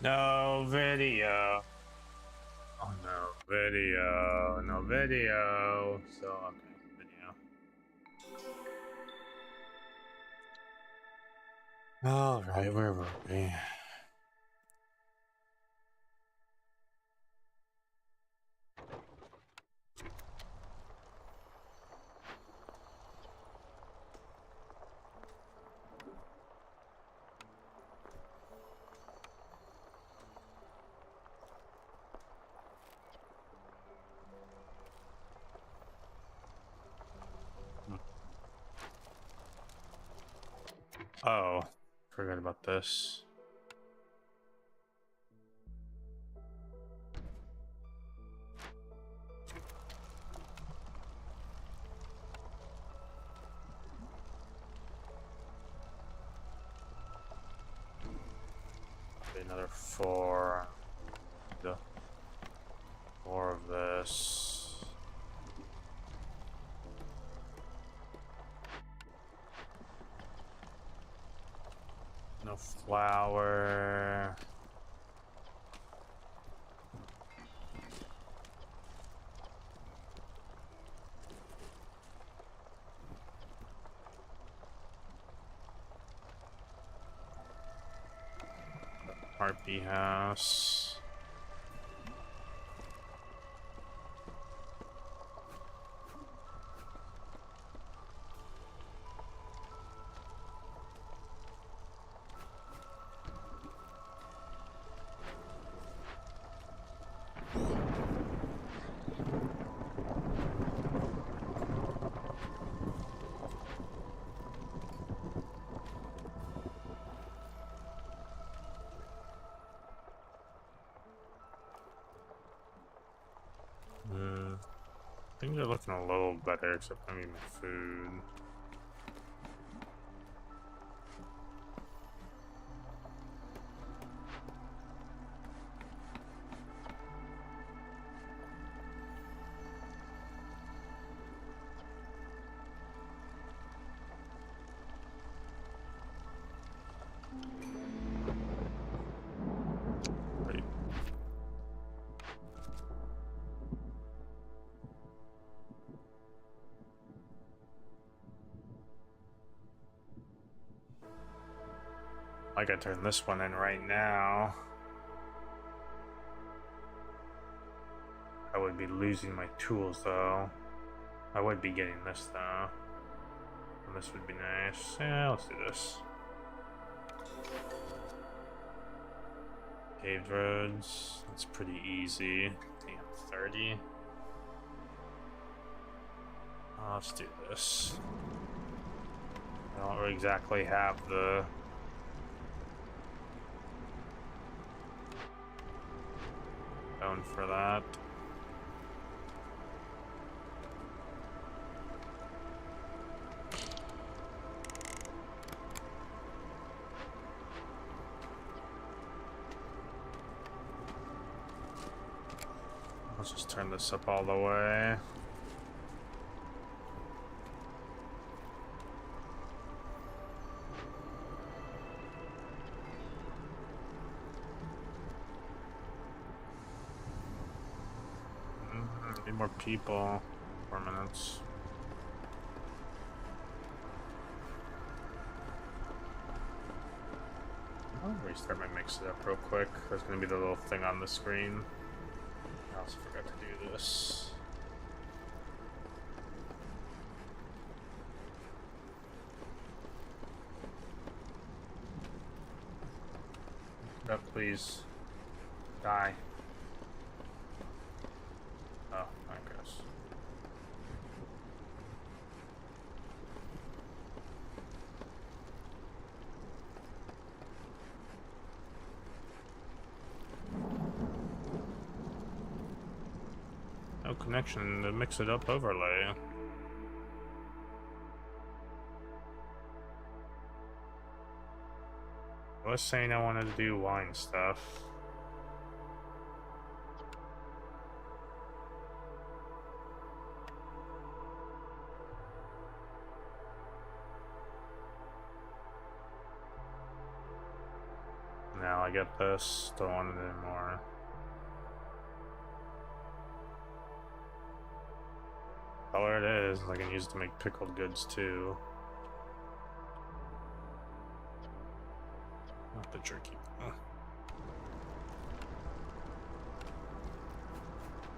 No video. Oh no, video. No video. So okay, video. All right, where were we? Oh, forgot about this. Another 4. More of this. No flour. Harpy house. Things are looking a little better, except maybe my food. Wait. I gotta turn this one in right now. I would be losing my tools though. I would be getting this though. And this would be nice. Yeah, let's do this. Paved roads. That's pretty easy. Damn, 30. Let's do this. I don't exactly have the bone for that. Let's just turn this up all the way. Need more people. 4 minutes. I'll restart my mix it up real quick. There's gonna be the little thing on the screen. I also forgot to do this. Oh, please. Die. Oh, I guess. No connection to mix it up overlay. I was saying I wanted to do wine stuff. Now I get this. Don't want it anymore. Color it is. I can use it to make pickled goods too. Not the jerky.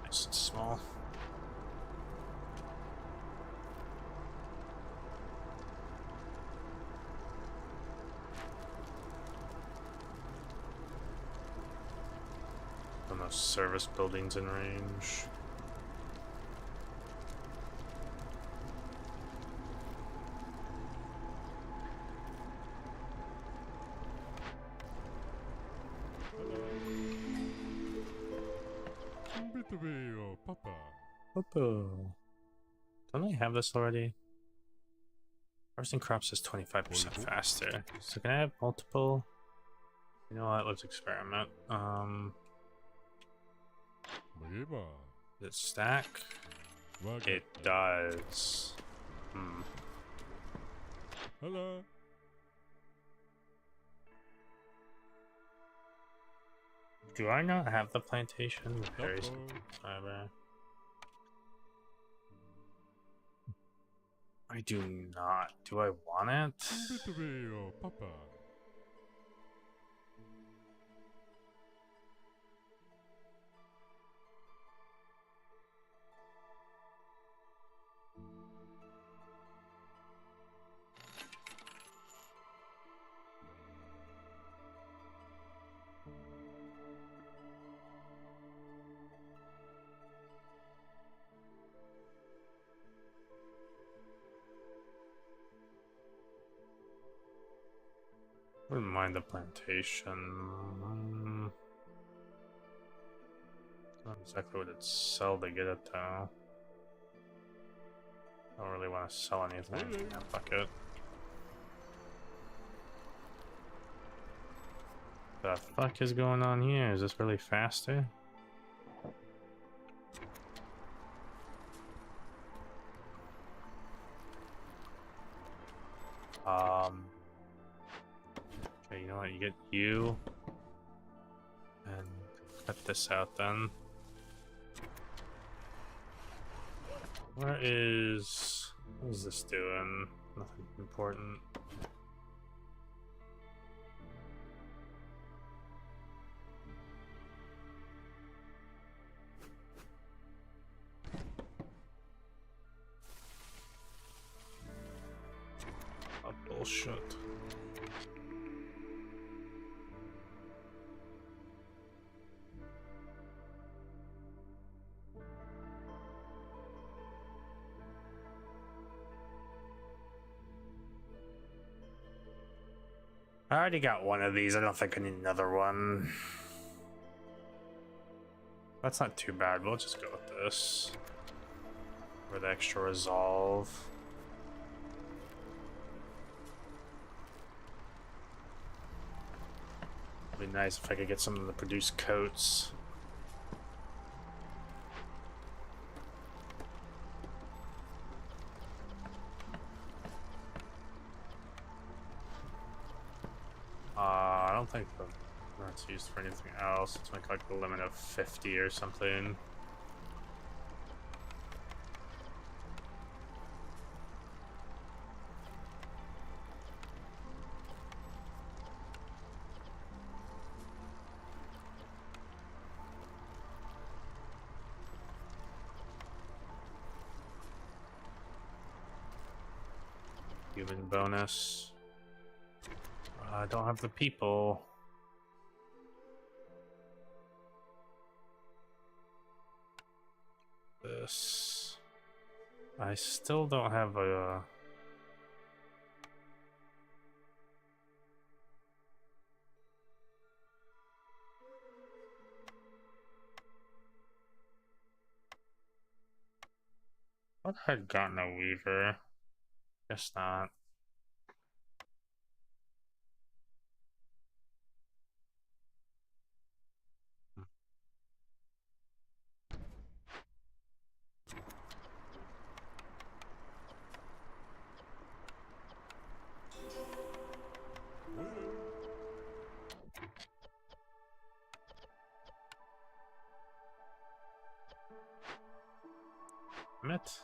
Nice and small. And those service buildings in range. Papa. Don't I have this already? Harvesting crops is 25% faster. So can I have multiple? You know what? Let's experiment. Does it stack? It does. Hello. Do I not have the plantation? Berries and fiber. I do not. Do I want it? Papa. Wouldn't mind the plantation. Not exactly what it'd sell to get it though. Don't really want to sell anything. Yeah, fuck it. The fuck is going on here? Is this really faster? Okay, you know what? You get you. And cut this out then. What is this doing? Nothing important. Oh, bullshit. I already got one of these. I don't think I need another one. That's not too bad. We'll just go with this. For the extra resolve. It'd be nice if I could get some of the produced coats. I don't think that's used for anything else. Let's make like a limit of 50 or something. Human bonus. I don't have the people. This. I still don't have a. I thought I had gotten a weaver. Guess not. Damn it.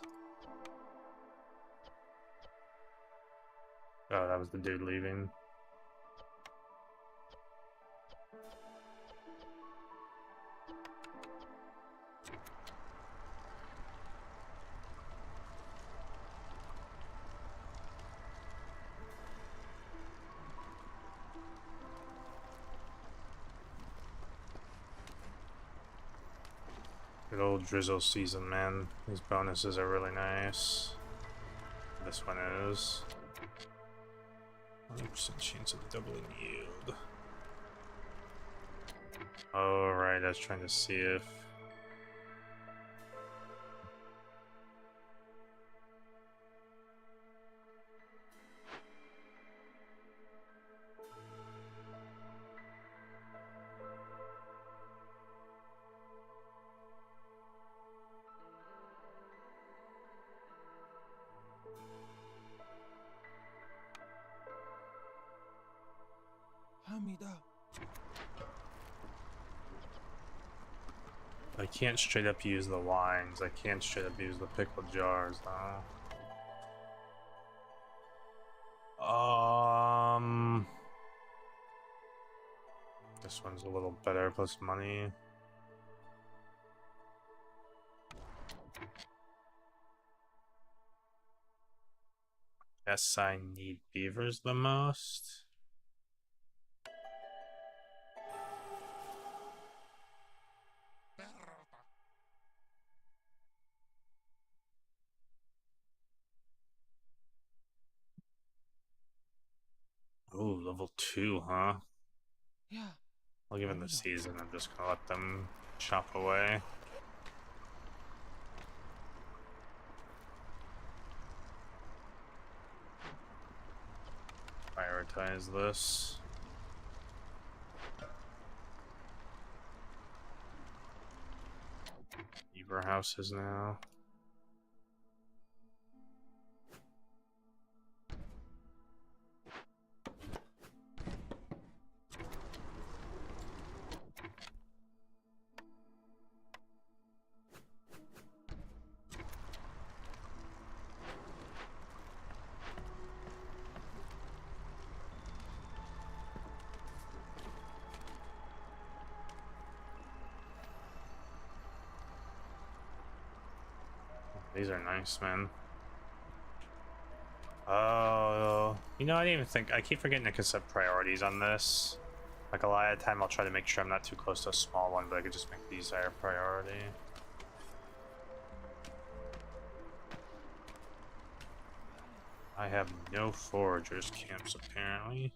Oh, that was the dude leaving. Good old drizzle season, man. These bonuses are really nice. This one is 100% chance of doubling yield. Oh, right, I was trying to see if... I can't straight up use the wines. I can't straight up use the pickled jars, though. This one's a little better, plus money. Guess I need beavers the most. Oh, level 2, huh? Yeah. I'll give it the season. I'm just gonna let them chop away. Prioritize this. Beaver houses now. These are nice, man. Oh, you know, I didn't even think. I keep forgetting I can set priorities on this. Like a lot of the time, I'll try to make sure I'm not too close to a small one, but I could just make these higher priority. I have no foragers camps apparently.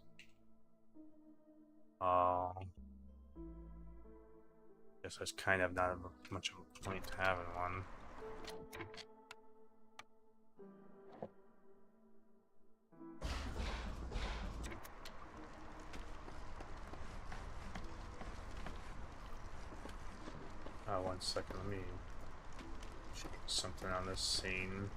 Guess there's kind of not much of a point to having one. Oh, 1 second, let me check something on this scene.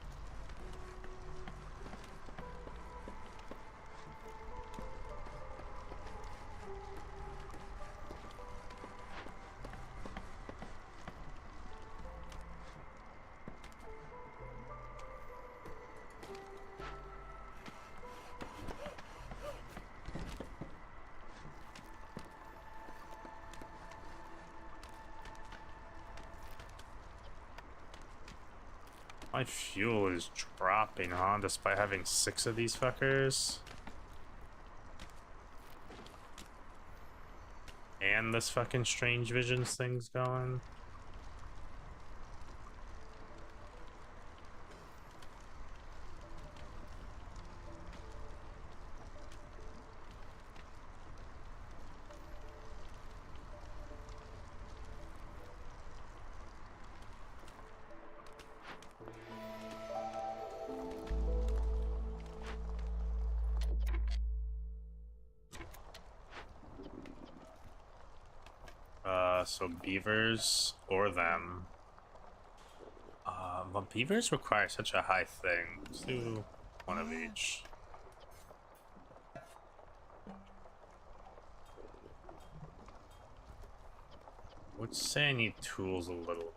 My fuel is dropping, huh? Despite having 6 of these fuckers. And this fucking strange visions thing's going. So beavers or them. But beavers require such a high thing. Let's do one of each. Would say I need tools a little.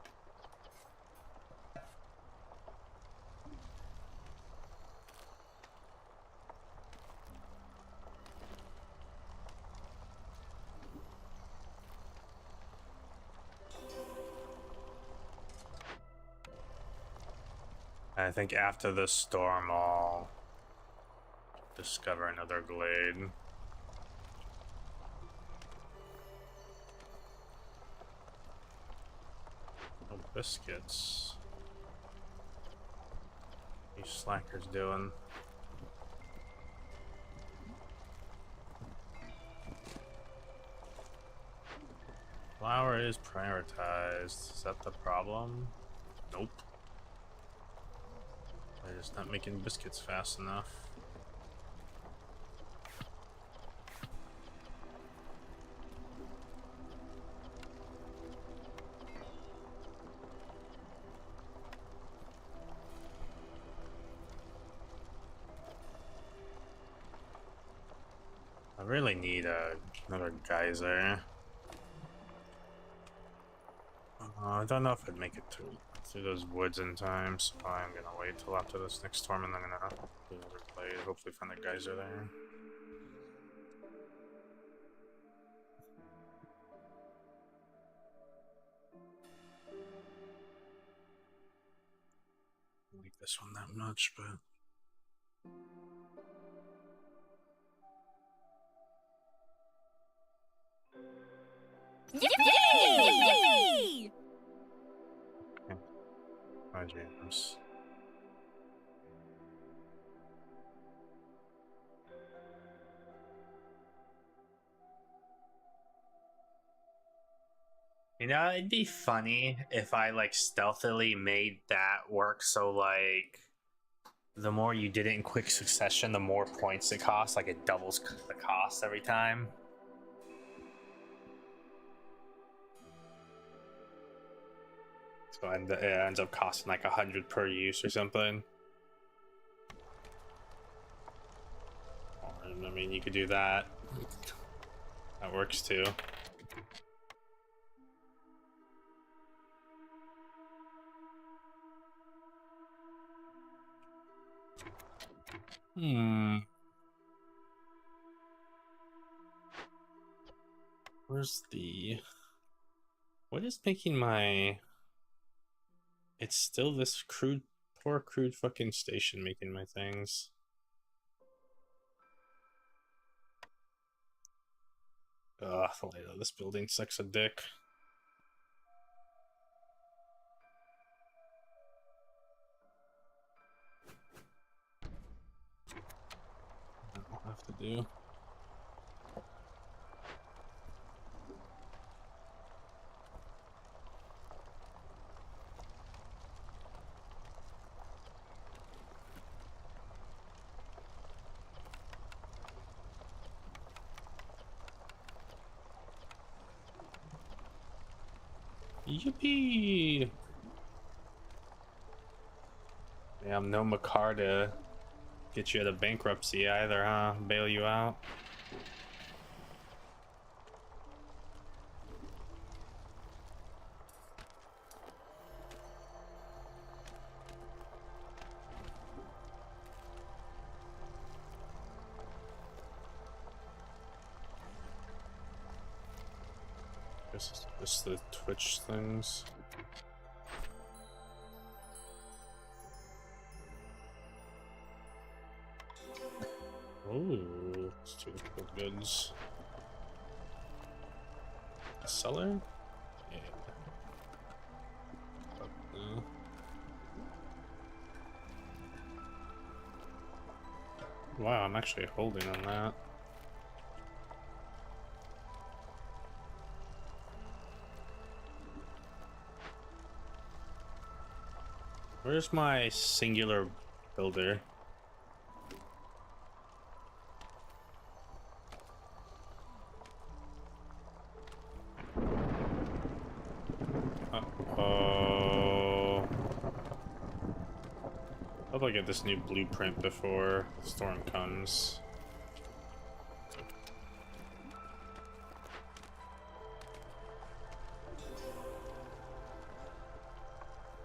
I think after the storm, I'll discover another glade. Oh, biscuits. What are you slackers doing? Flour is prioritized. Is that the problem? Nope. They're just not making biscuits fast enough. I really need another geyser. I don't know if I'd make it through those woods in time, so I'm gonna wait till after this next storm and then I'm gonna do another play. Hopefully find a geyser there. I don't like this one that much, but Yippee! okay. My jams. You know, it'd be funny if I like stealthily made that work so like the more you did it in quick succession, the more points it costs, like it doubles the cost every time. So it ends up costing like 100 per use or something. Or, I mean, you could do that. That works too. Where's the... What is making my... It's still this poor crude fucking station making my things. Ugh, the light of this building sucks a dick. I'll have to do. Yippee! Damn, no Makar to get you out of bankruptcy either, huh? Bail you out. This is just the Twitch things. Ooh, it's two cool goods. A cellar? Yeah. No. Wow, I'm actually holding on that. Where's my singular builder? Uh-oh. Hope I get this new blueprint before the storm comes.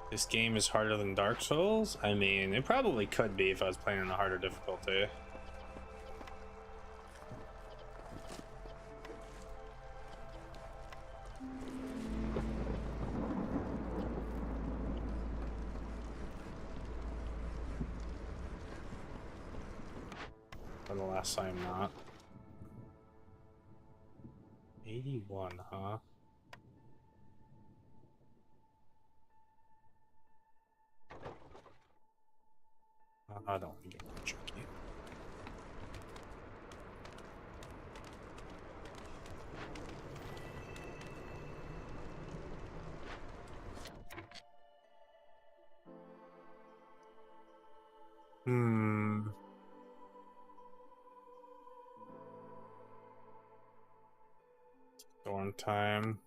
This game is harder than Dark Souls? I mean, it probably could be if I was playing on a harder difficulty. Alas, I am not. 81, huh? I don't want to get more tricky. Storm time.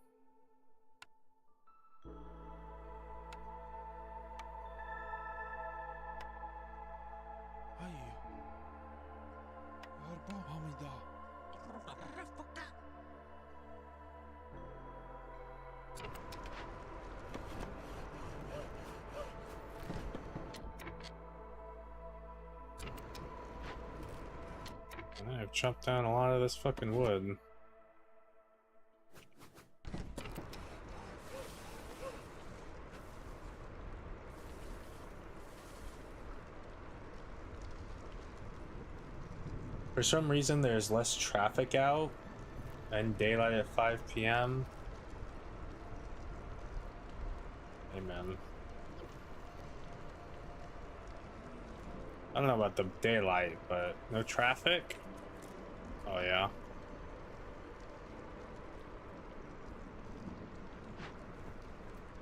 I've chopped down a lot of this fucking wood. For some reason, there's less traffic out and daylight at 5 p.m. Amen. I don't know about the daylight, but no traffic? Oh, yeah.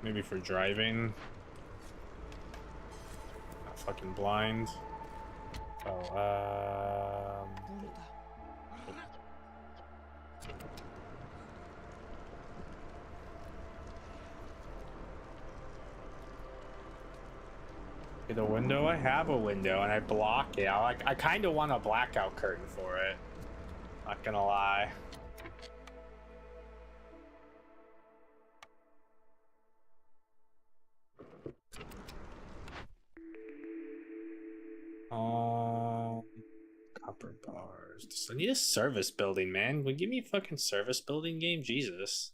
Maybe for driving. Not fucking blind. Oh, the window? I have a window and I block it. I kind of want a blackout curtain for it. Not gonna lie. Copper bars. I need a service building, man. Would you give me a fucking service building game? Jesus.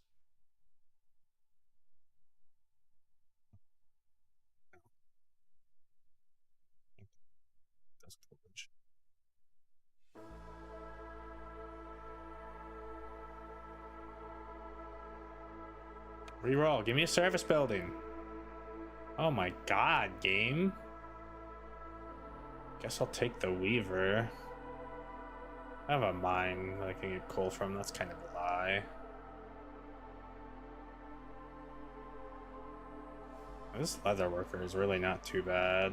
That's coolidge. Reroll. Give me a service building. Oh my god, game. Guess I'll take the Weaver. I have a mine that I can get coal from. That's kind of a lie. This leather worker is really not too bad.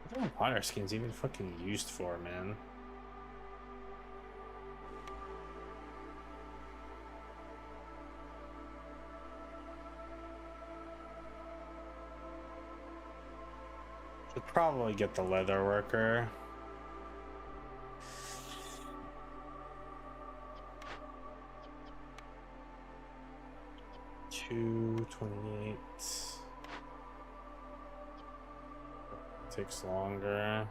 What are water skins even fucking used for, man? Should probably get the leather worker. $228. Takes longer.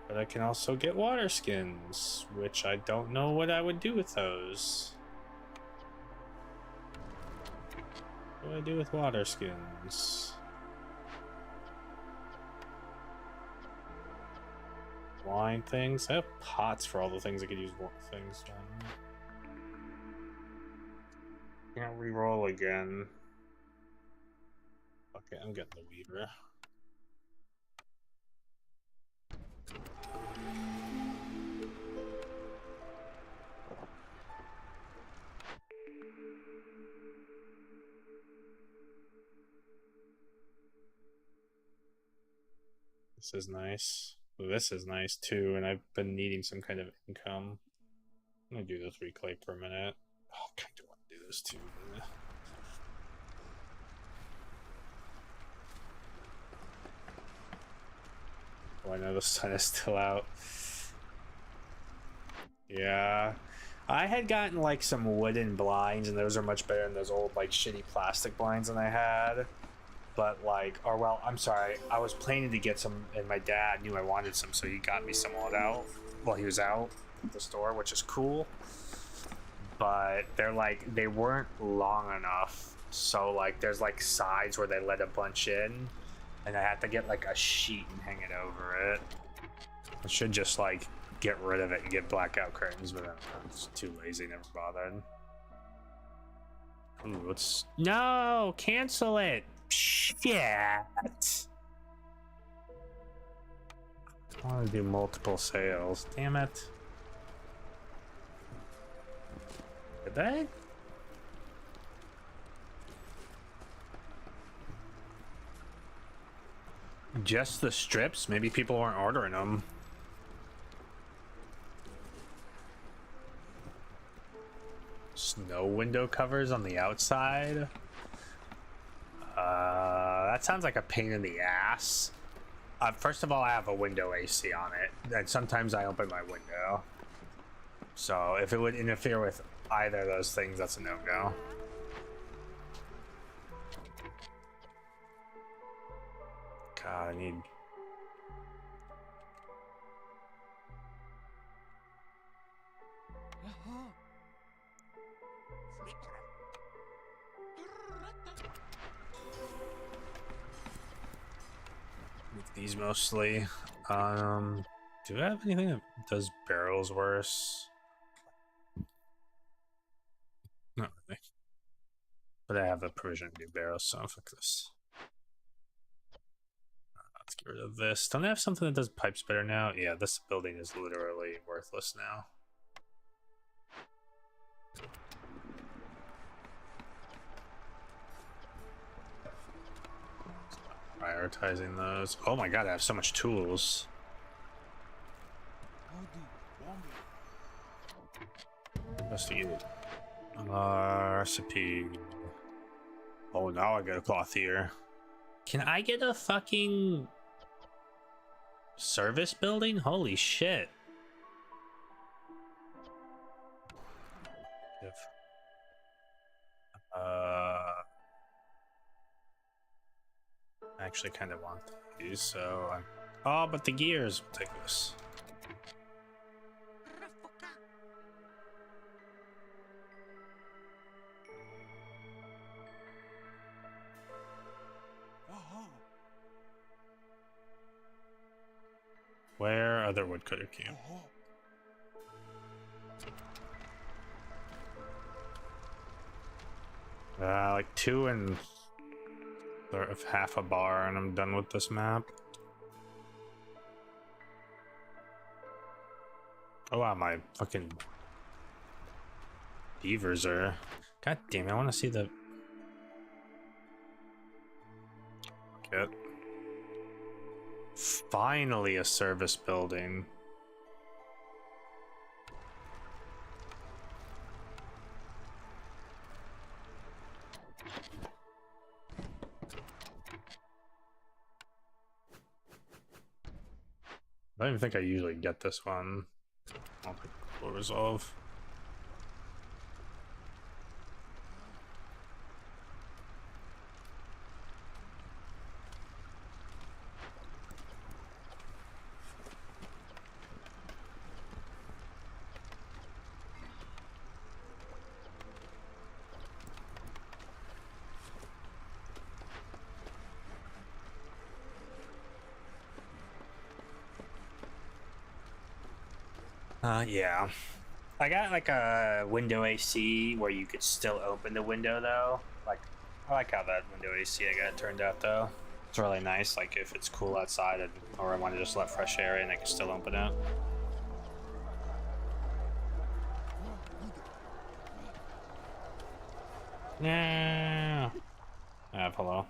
But I can also get water skins, which I don't know what I would do with those. What do I do with water skins? Wine things? I have pots for all the things I could use things on. Can't re-roll again. Okay, I'm getting the Weaver. This is nice. This is nice too, and I've been needing some kind of income. I'm gonna do this reclay per minute. Oh, I kind of want to do this too. Oh, I know the sun is still out. Yeah. I had gotten like some wooden blinds, and those are much better than those old like shitty plastic blinds that I had. But like, or well, I'm sorry, I was planning to get some, and my dad knew I wanted some, so he got me some out while he was out at the store, which is cool. But they're like, they weren't long enough So like there's like sides where they let a bunch in, and I have to get like a sheet and hang it over it. I should just like get rid of it and get blackout curtains, but I'm just too lazy, never bothered. Ooh, let's no cancel it. Shit. I want to do multiple sales. Damn it. Did they? Just the strips? Maybe people weren't ordering them. Snow window covers on the outside? That sounds like a pain in the ass. First of all, I have a window AC on it, and sometimes I open my window. So if it would interfere with either of those things, that's a no-go. God, I need... These mostly. Do I have anything that does barrels worse? Not really. But I have a provision to do barrels, so I'll fix this. Let's get rid of this. Don't I have something that does pipes better now? Yeah, this building is literally worthless now. Prioritizing those. Oh my god, I have so much tools. Investigate. Recipe. Oh, now I got a cloth here. Can I get a fucking service building? Holy shit. I actually kind of want these, so I'm... Oh, but the gears. We'll take this. Where other woodcutter camp? Like 2 and half a bar, and I'm done with this map. Oh wow, my fucking beavers are... God damn it, I want to see the... Get. Finally a service building. I don't even think I usually get this one. I don't think we'll resolve. Yeah. I got like a window AC where you could still open the window though. Like, I like how that window AC I got turned out though. It's really nice, like if it's cool outside or I want to just let fresh air in, I can still open it. Yeah. Hello.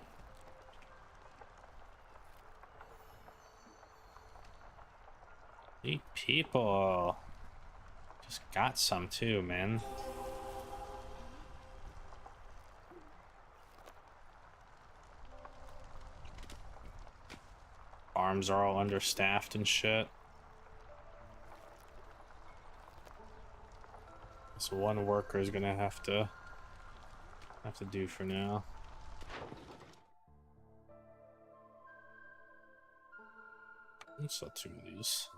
Hey, people. Just got some too, man. Farms are all understaffed and shit. This one worker is gonna have to do for now. Let's sell 2 of these.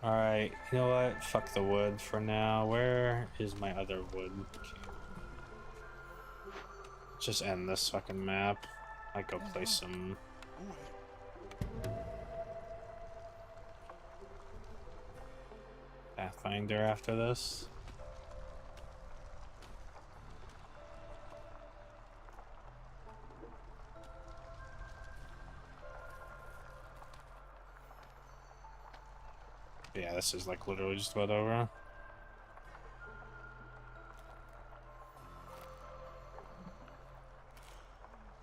Alright, you know what? Fuck the wood for now. Where is my other wood? Okay. Just end this fucking map. Might go play some... Pathfinder after this. Yeah, this is like literally just about over.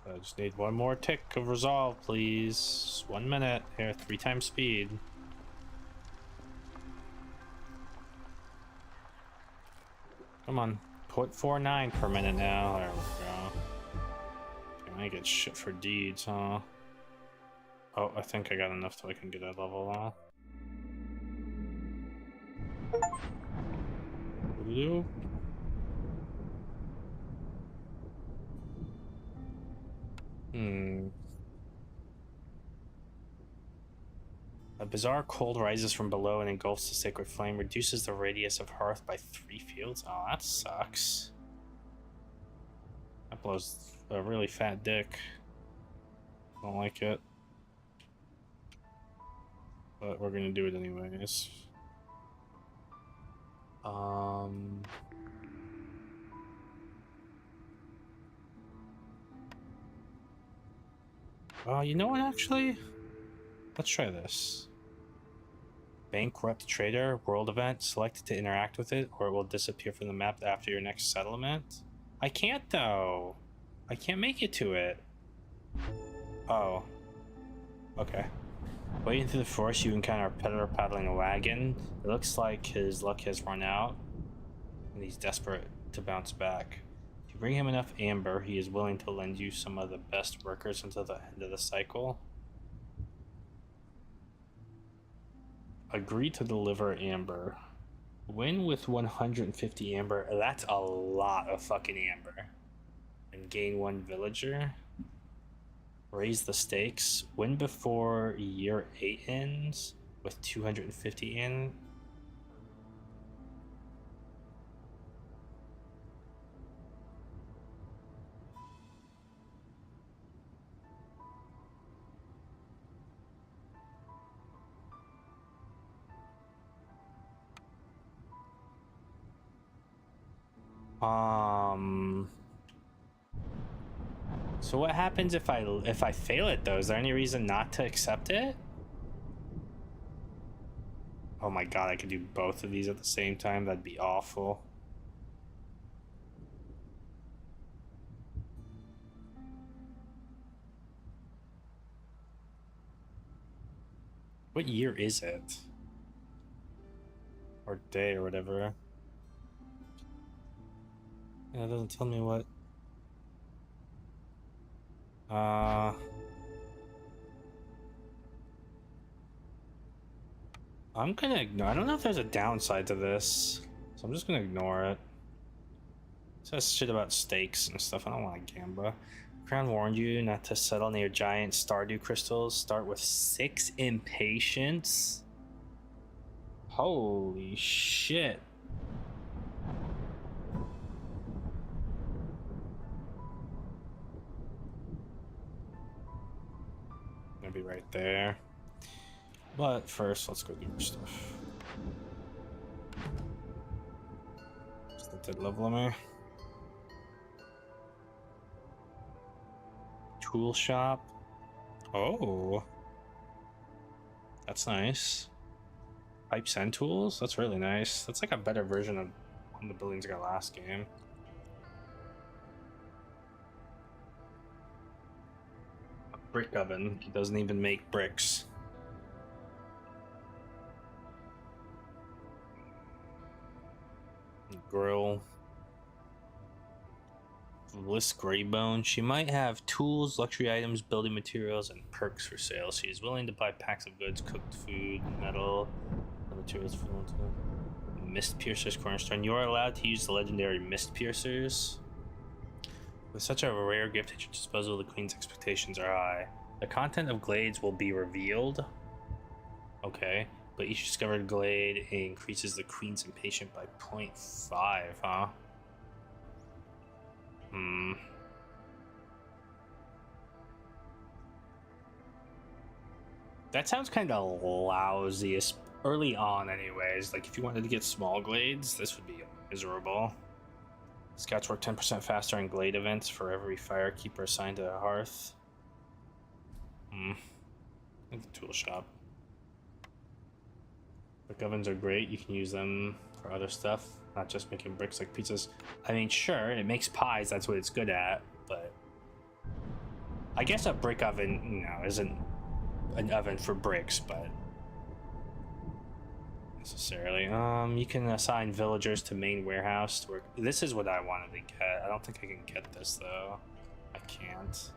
I just need one more tick of resolve, please. 1 minute. Here, 3 times speed. Come on. 0.49 per minute now. There we go. I get shit for deeds, huh? Oh, I think I got enough so I can get that level now. Ooh. A bizarre cold rises from below and engulfs the sacred flame, reduces the radius of hearth by 3 fields. Oh, that sucks. That blows a really fat dick. Don't like it. But we're gonna do it anyways. Oh, you know what, actually? Let's try this. Bankrupt Trader, world event, selected to interact with it, or it will disappear from the map after your next settlement. I can't, though. I can't make it to it. Oh. Okay. Wading through the forest, you encounter a peddler paddling a wagon. It looks like his luck has run out, and he's desperate to bounce back. If you bring him enough amber, he is willing to lend you some of the best workers until the end of the cycle. Agree to deliver amber. Win with 150 amber. That's a lot of fucking amber. And gain 1 villager. Raise the stakes. Win before year 8 ends with 250 in. So what happens if I fail it though? Is there any reason not to accept it? Oh my god, I could do both of these at the same time. That'd be awful. What year is it? Or day or whatever. Yeah, it doesn't tell me what. I'm gonna ignore. I don't know if there's a downside to this, so I'm just gonna ignore it. It says shit about stakes and stuff. I don't want to gamble. Crown warned you not to settle near giant Stardew crystals. Start with 6 impatience. Holy shit. Gonna be right there. But first, let's go do stuff. Just that did level me. Tool shop. Oh, that's nice. Pipes and tools. That's really nice. That's like a better version of one of the buildings I got last game. A brick oven. He doesn't even make bricks. Grill. Bliss Greybone. She might have tools, luxury items, building materials, and perks for sale. She is willing to buy packs of goods, cooked food, metal, materials for Mist Piercer's Cornerstone. You are allowed to use the legendary Mist Piercers. With such a rare gift at your disposal, the Queen's expectations are high. The content of Glades will be revealed. Okay. But each discovered glade increases the queen's impatient by 0.5, huh? Hmm. That sounds kind of lousy, early on anyways. Like, if you wanted to get small glades, this would be miserable. Scouts work 10% faster in glade events for every firekeeper assigned to a hearth. I think the tool shop. Brick ovens are great. You can use them for other stuff, not just making bricks like pizzas. I mean, sure, it makes pies. That's what it's good at. But I guess a brick oven, you know, isn't an oven for bricks, but necessarily. You can assign villagers to main warehouse to work. This is what I wanted to get. I don't think I can get this though. I can't.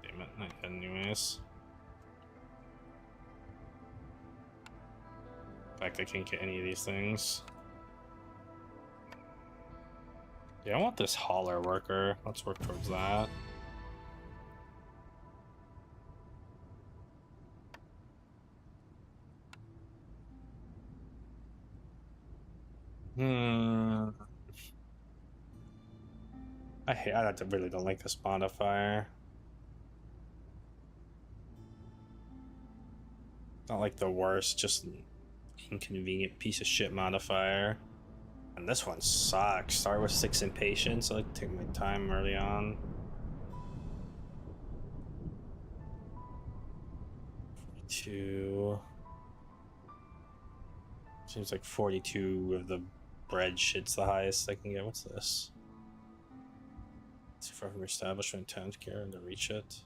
Damn it! Anyways. In fact, I can't get any of these things. Yeah, I want this hauler worker. Let's work towards that. I really don't like this modifier. Not like the worst, just an inconvenient piece of shit modifier. And this one sucks. Start with 6 impatience. I like to take my time early on. 42. Seems like 42 of the bread shit's the highest I can get. What's this? It's far from your establishment, town care, and to reach it.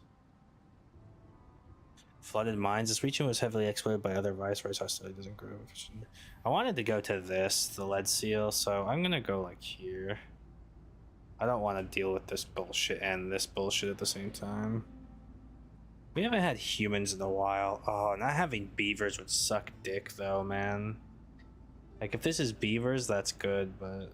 Flooded mines. This region was heavily exploited by other viceroys. Hostility doesn't grow. I wanted to go to this, the lead seal, so I'm gonna go like here. I don't want to deal with this bullshit and this bullshit at the same time. We haven't had humans in a while. Oh, not having beavers would suck dick though, man. Like, if this is beavers, that's good, but...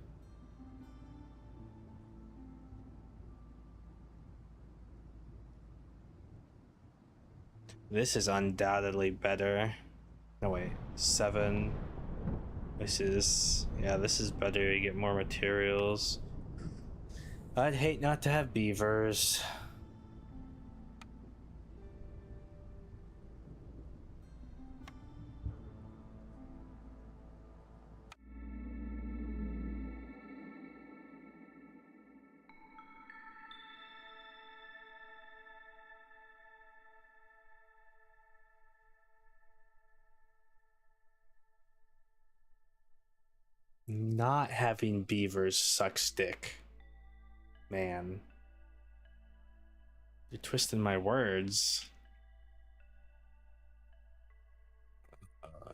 This is undoubtedly better. No, wait. 7. This is... Yeah, this is better. You get more materials. I'd hate not to have beavers. Not having beavers sucks dick. Man. You're twisting my words.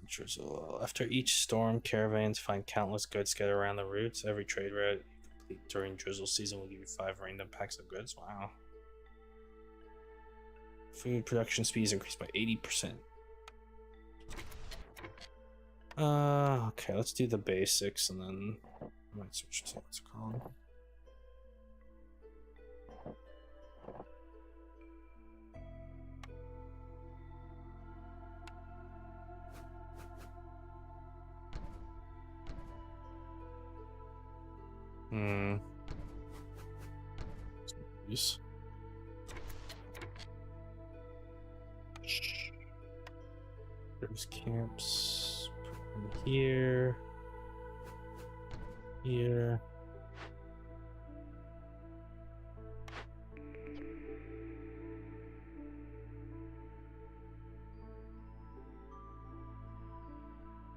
Drizzle. After each storm, caravans find countless goods scattered around the routes. Every trade route you complete during drizzle season will give you 5 random packs of goods. Wow. Food production speed is increased by 80%. Okay, let's do the basics and then I might switch to what's it called. Use. There's camps. Put them here. Here.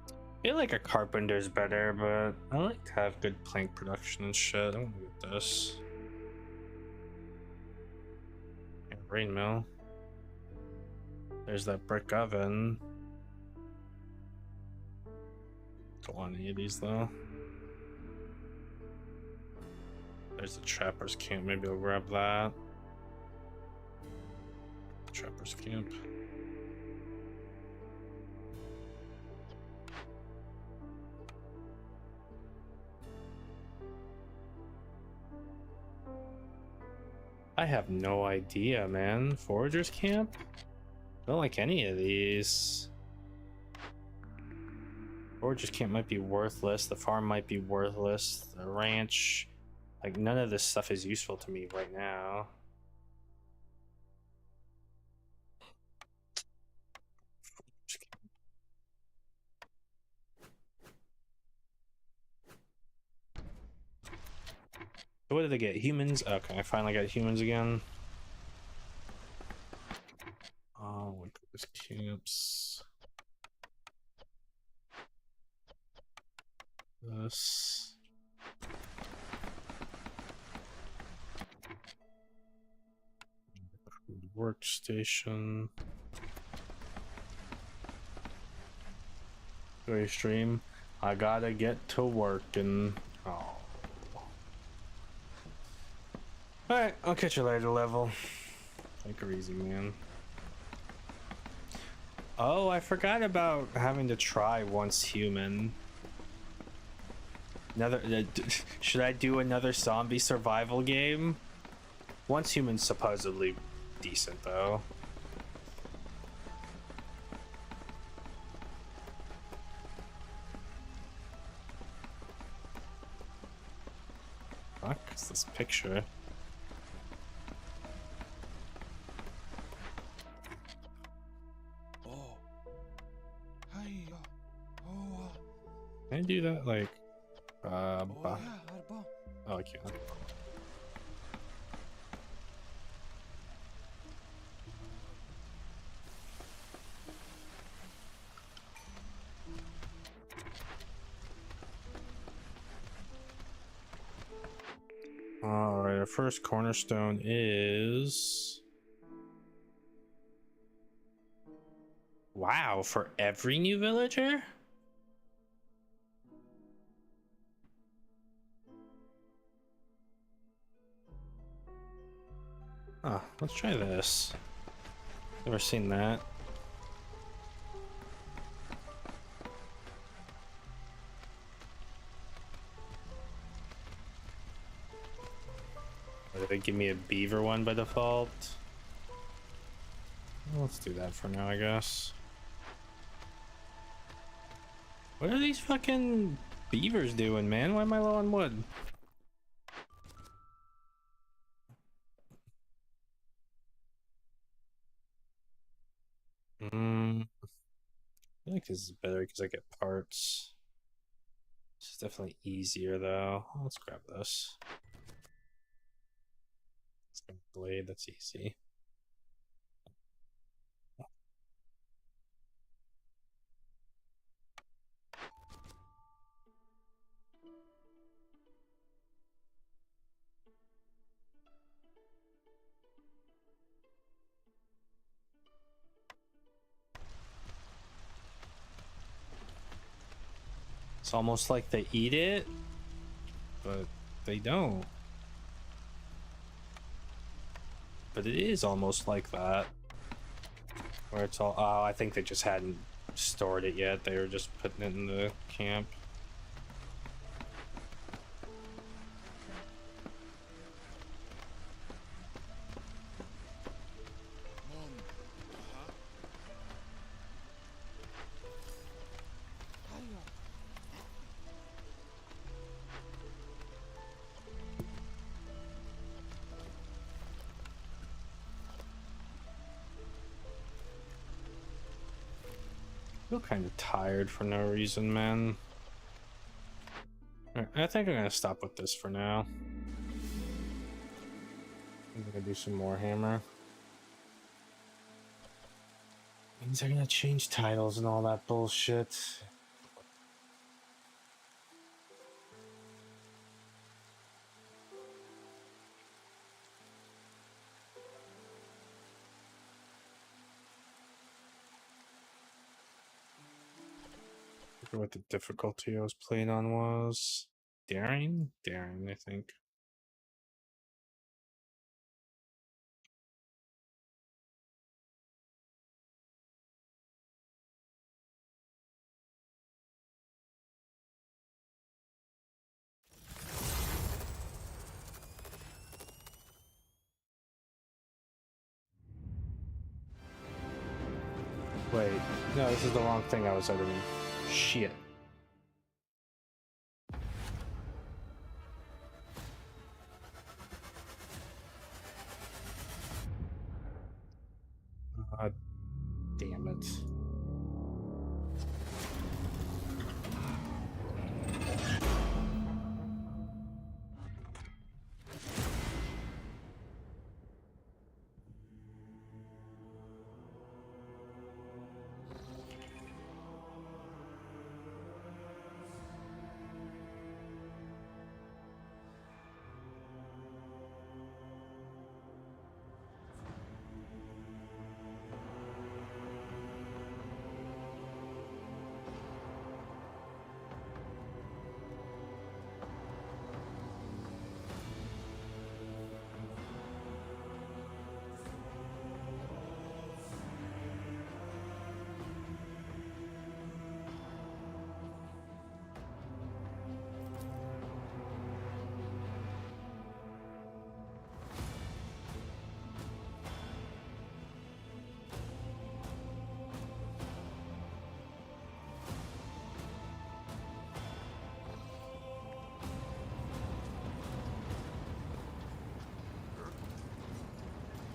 I feel like a carpenter's better, but I like to have good plank production and shit. I'm gonna get this. Yeah, rain mill. There's that brick oven. Don't want any of these though. There's the trapper's camp. Maybe I'll grab that. Trapper's camp. I have no idea, man. Forager's camp? I don't like any of these. Forges camp might be worthless. The farm might be worthless. The ranch, like none of this stuff is useful to me right now. So what did I get? Humans? Okay, I finally got humans again. Oh, look at this camps. This. Workstation. Very stream. I gotta get to working. Oh. Alright, I'll catch you later, level. Take her easy, man. Oh, I forgot about having to try once human. Should I do another zombie survival game? Once human's supposedly decent, though. Fuck is this picture? Can I do that like oh, I can't. Alright, our first cornerstone is... Wow, for every new villager? Oh, let's try this. Never seen that. Or did they give me a beaver one by default? Well, let's do that for now, I guess. What are these fucking beavers doing, man? Why am I low on wood? I feel like this is better because I get parts. This is definitely easier though. Let's grab this. Let's go blade, that's easy. It's almost like they eat it, but they don't. But it is almost like that. Where it's all, oh, I think they just hadn't stored it yet. They were just putting it in the camp. I feel kind of tired for no reason, man. Right, I think I'm gonna stop with this for now. I'm gonna do some more Warhammer. Means they're gonna change titles and all that bullshit. What the difficulty I was playing on was daring, I think. Wait, no, this is the wrong thing I was editing. Shit. Damn it.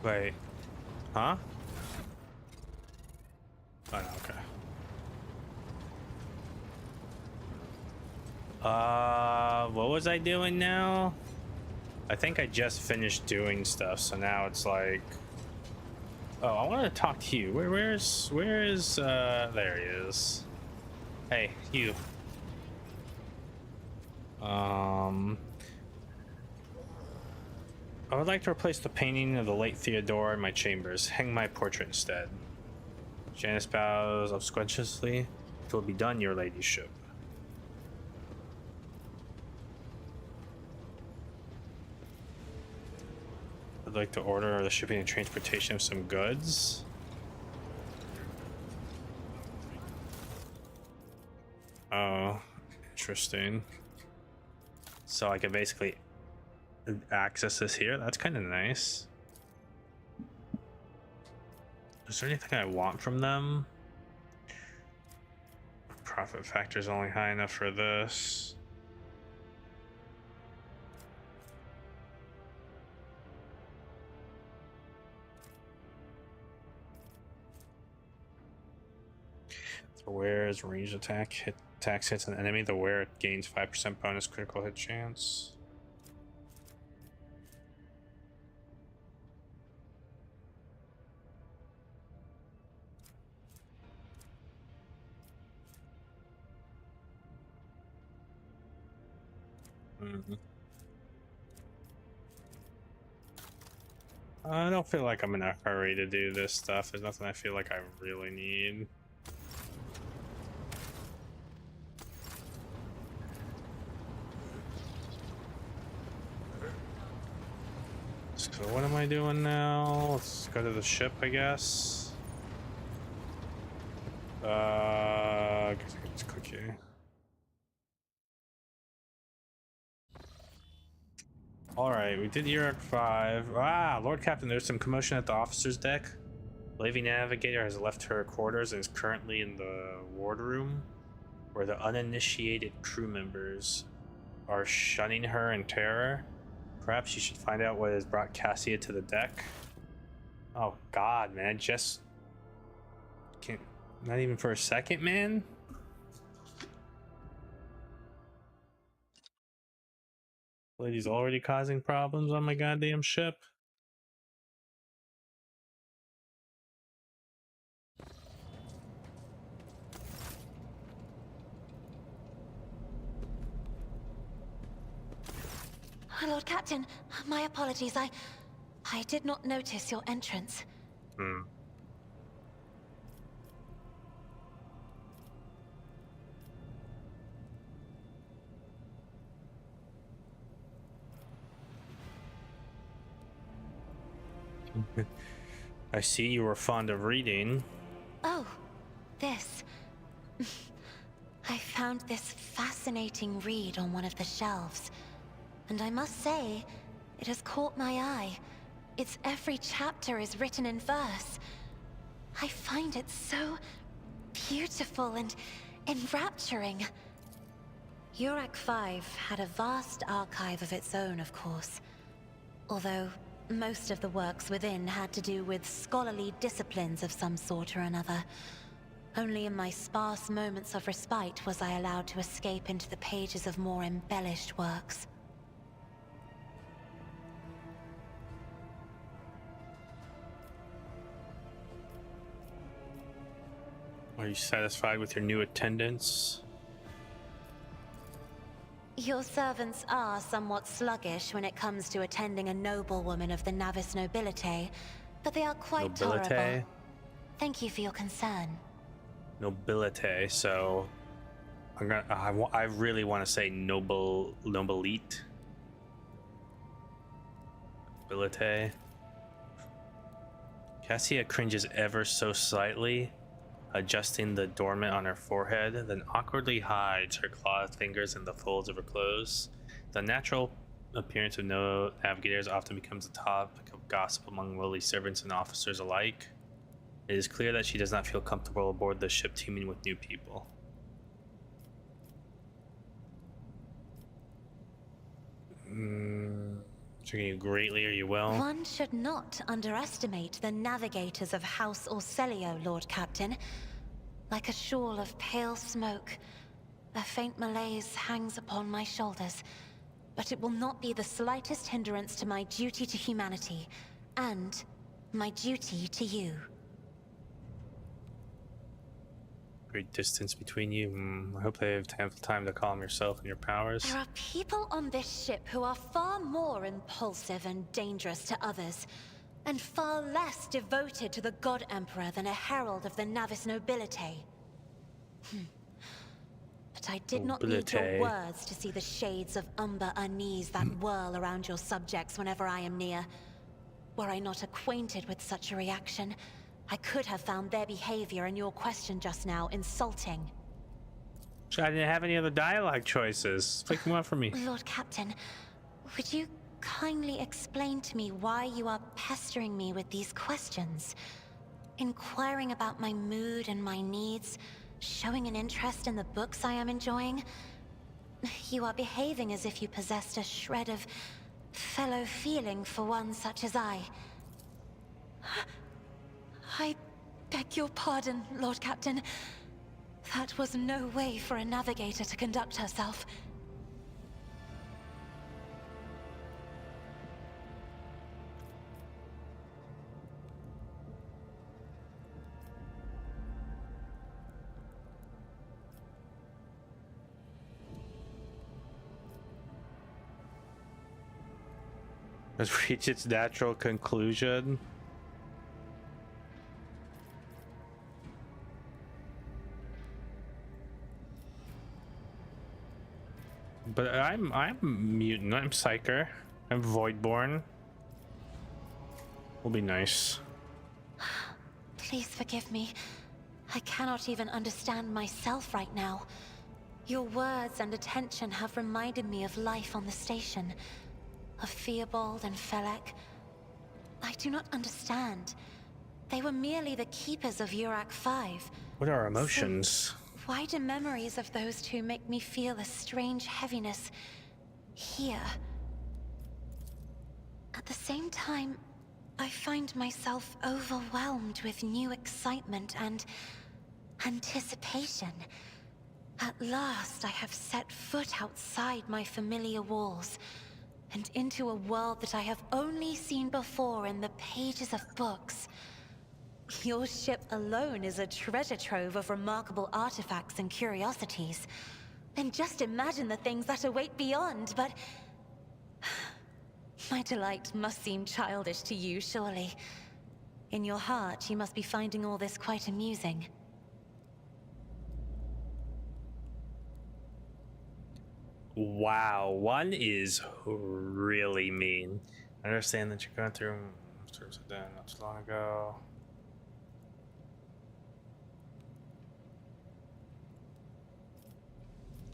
Wait. Huh? Oh, no, okay. What was I doing now? I think I just finished doing stuff, so now it's like... Oh, I wanted to talk to you. Where is, there he is. Hey, you. I would like to replace the painting of the late Theodora in my chambers. Hang my portrait instead. Janice bows obsequiously. It will be done, your ladyship. I'd like to order the shipping and transportation of some goods. Oh, interesting. So I can basically access this here. That's kind of nice. Is there anything I want from them? Profit factor is only high enough for this. The wearer's ranged attack attacks hits an enemy. The wearer gains 5% bonus critical hit chance. I don't feel like I'm in a hurry to do this stuff. There's nothing I feel like I really need. So what am I doing now? Let's go to the ship, I guess. I guess I can just click here. Alright, we did Act 5. Ah, Lord Captain, there's some commotion at the officer's deck. The Lady Navigator has left her quarters and is currently in the wardroom, where the uninitiated crew members are shunning her in terror. Perhaps you should find out what has brought Cassia to the deck. Oh god, man, just... Can't... Not even for a second, man? Lady's already causing problems on my goddamn ship. Lord Captain, my apologies. I did not notice your entrance. I see you were fond of reading. Oh, this. I found this fascinating read on one of the shelves. And I must say, it has caught my eye. Its every chapter is written in verse. I find it so beautiful and enrapturing. Act 5 had a vast archive of its own, of course. Although, Most of the works within had to do with scholarly disciplines of some sort or another. Only in my sparse moments of respite was I allowed to escape into the pages of more embellished works. Are you satisfied with your new attendance? Your servants are somewhat sluggish when it comes to attending a noblewoman of the Navis nobility, but they are quite Nobility? tolerable. Thank you for your concern. Nobility, so I really want to say nobilite. Nobility. Cassia cringes ever so slightly, adjusting the dormant on her forehead, then awkwardly hides her clawed fingers in the folds of her clothes. The natural appearance of no navigators often becomes a topic of gossip among lowly servants and officers alike. It is clear that she does not feel comfortable aboard the ship teeming with new people. Treating you greatly, are you well? One should not underestimate the navigators of House Orselio, Lord Captain. Like a shawl of pale smoke, a faint malaise hangs upon my shoulders, but it will not be the slightest hindrance to my duty to humanity, and my duty to you. Great distance between you. I hope they have time to calm yourself and your powers. There are people on this ship who are far more impulsive and dangerous to others, and far less devoted to the God Emperor than a herald of the Navis nobility. But I did not need your words to see the shades of umber unease that whirl around your subjects whenever I am near. Were I not acquainted with such a reaction, I could have found their behavior and your question just now insulting. I didn't have any other dialogue choices. Pick them up for me. Lord Captain, would you kindly explain to me why you are pestering me with these questions? Inquiring about my mood and my needs, showing an interest in the books I am enjoying? You are behaving as if you possessed a shred of fellow feeling for one such as I. I beg your pardon, Lord Captain. That was no way for a navigator to conduct herself. Has reached its natural conclusion. But I'm mutant. I'm Psyker. I'm Voidborn. Will be nice. Please forgive me. I cannot even understand myself right now. Your words and attention have reminded me of life on the station, of Theobald and Felek. I do not understand. They were merely the keepers of Urac 5. What are emotions? So why do memories of those two make me feel a strange heaviness here? At the same time, I find myself overwhelmed with new excitement and anticipation. At last, I have set foot outside my familiar walls and into a world that I have only seen before in the pages of books. Your ship alone is a treasure trove of remarkable artifacts and curiosities. And just imagine the things that await beyond, but my delight must seem childish to you, surely. In your heart, you must be finding all this quite amusing. Wow, one is really mean. I understand that you're going through sorts of that not too long ago.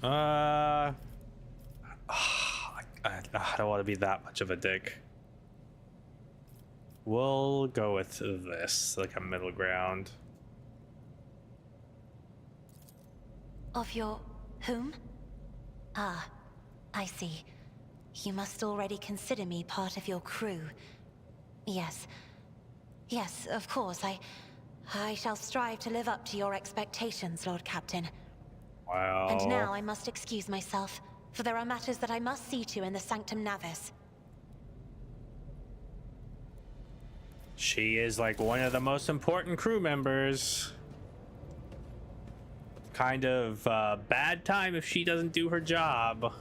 I don't want to be that much of a dick. We'll go with this, like a middle ground. Of your whom? Ah, I see. You must already consider me part of your crew. Yes. Yes, of course. I shall strive to live up to your expectations, Lord Captain. And now Wow. I must excuse myself, for there are matters that I must see to in the Sanctum Navis. She is like one of the most important crew members. Kind of bad time if she doesn't do her job.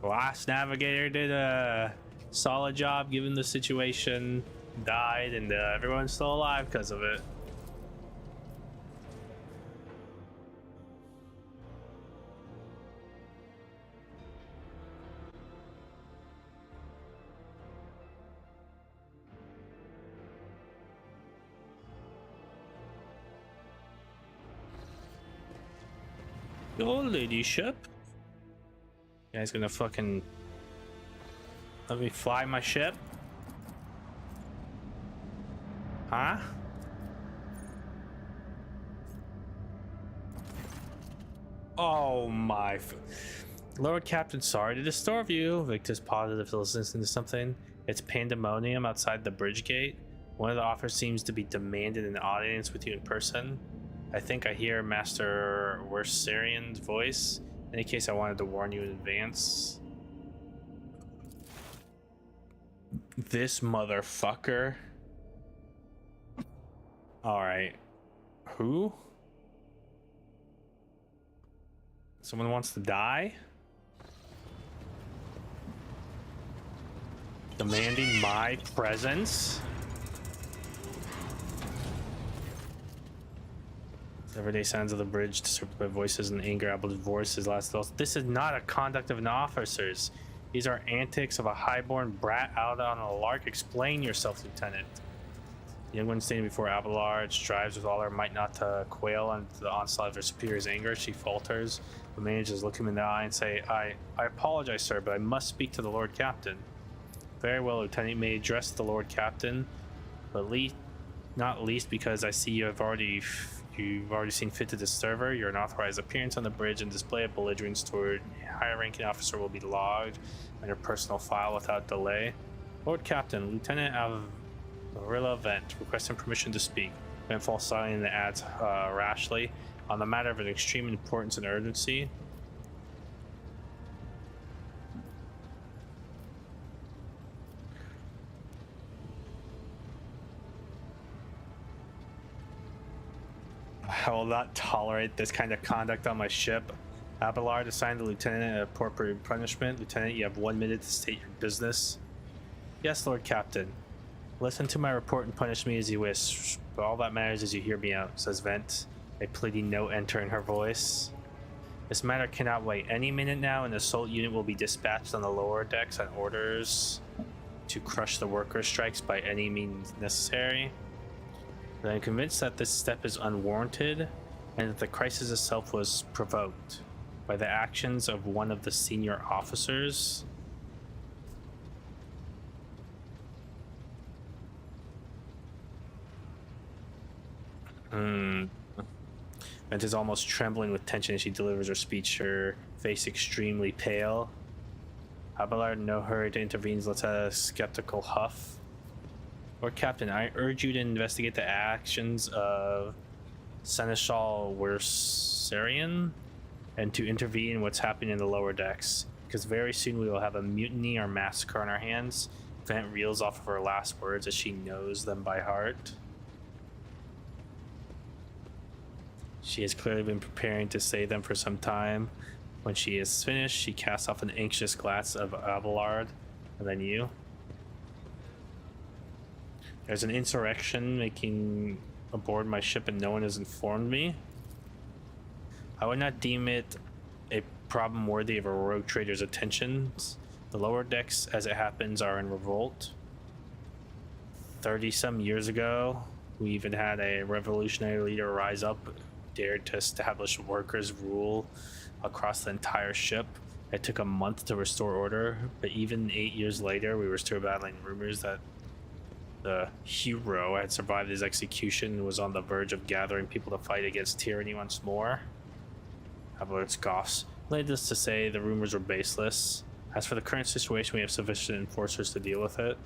Last navigator did a solid job given the situation. Died, and everyone's still alive because of it. Your ladyship. You guys gonna fucking let me fly my ship? Huh? Oh my. Lord Captain, sorry to disturb you. Victor's positive to listen to something. It's pandemonium outside the bridge gate. One of the offers seems to be demanded an audience with you in person. I think I hear Master Wersarian's voice. In any case, I wanted to warn you in advance. This motherfucker. Alright. Who? Someone wants to die? Demanding my presence? Everyday sounds of the bridge disturbed by voices and anger out of voices last thoughts. This is not a conduct of an officers. These are antics of a highborn brat out on a lark. Explain yourself, Lieutenant. The young one standing before Abelard strives with all her might not to quail under the onslaught of her superior's anger. She falters, but manages to look him in the eye and say, I apologize, sir, but I must speak to the Lord Captain. Very well, Lieutenant. You may address the Lord Captain, but not least because I see you've already seen fit to disturb her. Your unauthorized appearance on the bridge and display of belligerence toward a higher-ranking officer will be logged on your personal file without delay. Lord Captain, Lieutenant Avrilla Vent, requesting permission to speak. Vent falls silent and adds rashly, on the matter of an extreme importance and urgency. I will not tolerate this kind of conduct on my ship. Abelard assigned the lieutenant an appropriate punishment. Lieutenant, you have 1 minute to state your business. Yes, Lord Captain. Listen to my report and punish me as you wish, but all that matters is you hear me out, says Vent, a pleading note entering her voice. This matter cannot wait. Any minute now, an assault unit will be dispatched on the lower decks on orders to crush the worker strikes by any means necessary. But I'm convinced that this step is unwarranted and that the crisis itself was provoked by the actions of one of the senior officers. Vent is almost trembling with tension as she delivers her speech, her face extremely pale. Abelard, in no hurry to intervene, lets out a skeptical huff. Lord Captain, I urge you to investigate the actions of Seneschal Wersarian and to intervene in what's happening in the lower decks, because very soon we will have a mutiny or massacre on our hands. Vent reels off of her last words as she knows them by heart. She has clearly been preparing to say them for some time. When she is finished, she casts off an anxious glance of Abelard and then you. There's an insurrection making aboard my ship and no one has informed me. I would not deem it a problem worthy of a rogue trader's attentions. The lower decks, as it happens, are in revolt. 30-some years ago, we even had a revolutionary leader rise up, dared to establish workers' rule across the entire ship. It took a month to restore order, but even 8 years later, we were still battling rumors that the hero had survived his execution and was on the verge of gathering people to fight against tyranny once more. Abelard scoffs. Needless to say, the rumors were baseless. As for the current situation, we have sufficient enforcers to deal with it.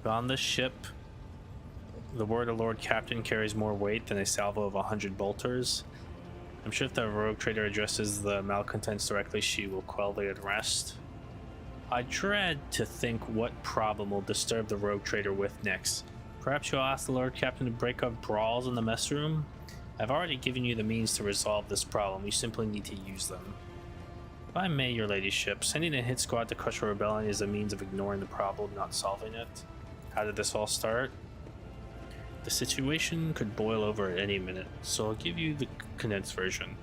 But on this ship, the word of Lord Captain carries more weight than a salvo of 100 bolters. I'm sure if the rogue trader addresses the malcontents directly, she will quell the unrest. I dread to think what problem will disturb the rogue trader with next. Perhaps you'll ask the Lord Captain to break up brawls in the mess room? I've already given you the means to resolve this problem, you simply need to use them. If I may, your ladyship, sending a hit squad to crush a rebellion is a means of ignoring the problem, not solving it. How did this all start? The situation could boil over at any minute, so I'll give you the condensed version.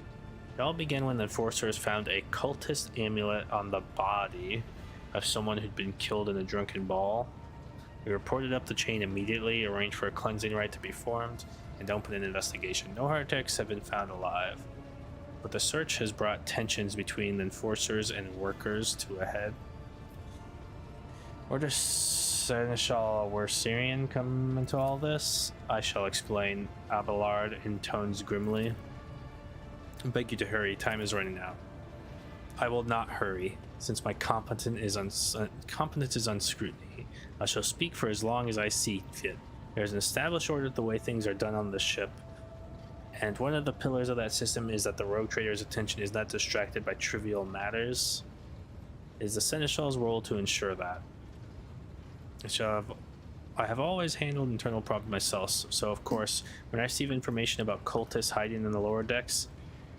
It all began when the enforcers found a cultist amulet on the body of someone who'd been killed in a drunken ball. We reported up the chain immediately, arranged for a cleansing rite to be formed, and opened an investigation. No heretics have been found alive, but the search has brought tensions between the enforcers and workers to a head. Where does Seneschal Werserian come into all this? I shall explain, Abelard intones grimly. I beg you to hurry, time is running out. I will not hurry, since my competence is on scrutiny. I shall speak for as long as I see fit. There's an established order of the way things are done on the ship, and one of the pillars of that system is that the rogue trader's attention is not distracted by trivial matters. It is the Seneschal's role to ensure that. I have always handled internal problems myself, so of course, when I received information about cultists hiding in the lower decks,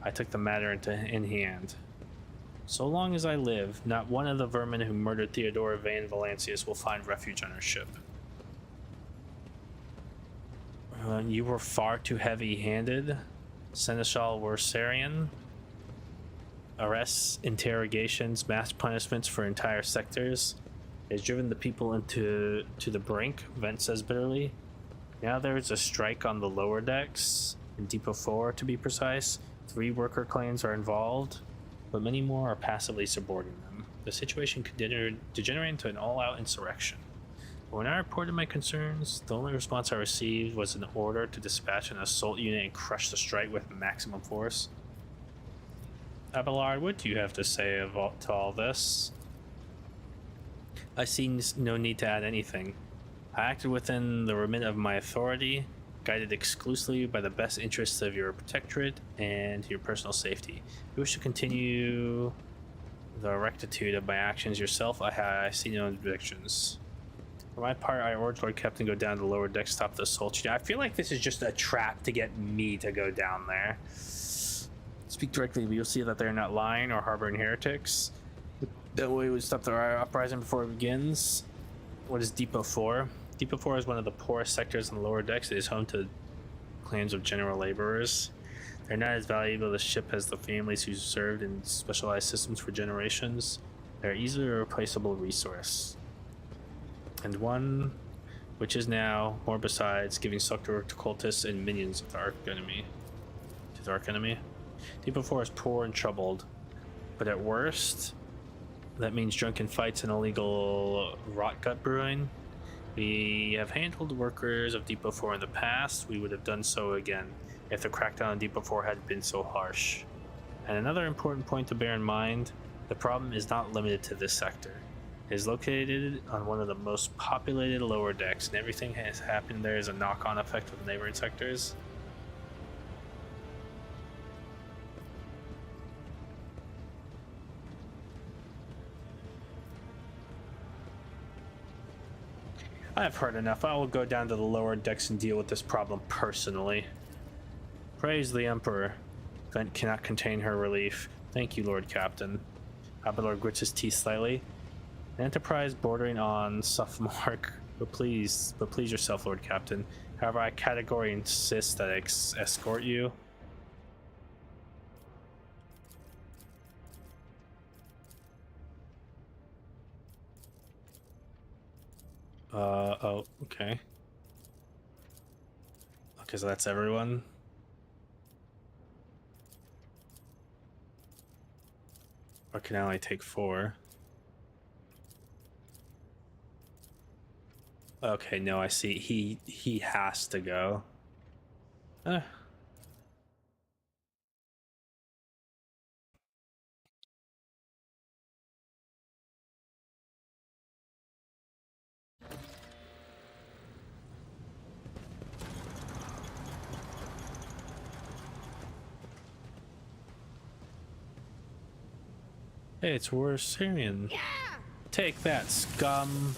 I took the matter in hand. So long as I live, not one of the vermin who murdered Theodora Van Valancius will find refuge on our ship. You were far too heavy-handed, Seneschal Werserian. Arrests, interrogations, mass punishments for entire sectors. It has driven the people to the brink, Vent says bitterly. Now there is a strike on the lower decks, in Depot 4 to be precise. 3 worker clans are involved, but many more are passively supporting them. The situation could degenerate into an all-out insurrection. But when I reported my concerns, the only response I received was an order to dispatch an assault unit and crush the strike with maximum force. Abelard, what do you have to say to all this? I see no need to add anything. I acted within the remit of my authority, guided exclusively by the best interests of your protectorate and your personal safety. If you wish to continue the rectitude of my actions yourself, I see no objections. For my part, I urge Lord Captain to go down to the lower deck, stop the assault unit. I feel like this is just a trap to get me to go down there. Speak directly, but you'll see that they're not lying or harboring heretics. That way we would stop the uprising before it begins. What is Depot 4? Depot 4 is one of the poorest sectors on the lower decks. It is home to clans of general laborers. They're not as valuable as the ship as the families who served in specialized systems for generations. They're easily a replaceable resource. And one which is now, more besides, giving succor to cultists and minions of the arch enemy. Depot 4 is poor and troubled, but at worst, that means drunken fights and illegal rot gut brewing. We have handled workers of Depot 4 in the past. We would have done so again if the crackdown on Depot 4 had been so harsh. And another important point to bear in mind, the problem is not limited to this sector. It is located on one of the most populated lower decks, and everything has happened there is a knock-on effect with neighboring sectors. I've heard enough. I will go down to the lower decks and deal with this problem personally. Praise the Emperor. Vent cannot contain her relief. Thank you, Lord Captain. Abelard grits his teeth slightly. An enterprise bordering on sophomoric, but please yourself, Lord Captain. However, I categorically insist that I escort you. Oh, okay. Okay, so that's everyone. Or can I only take 4? Okay, no, I see. He has to go. Hey, it's worse Syrian. Take that, scum.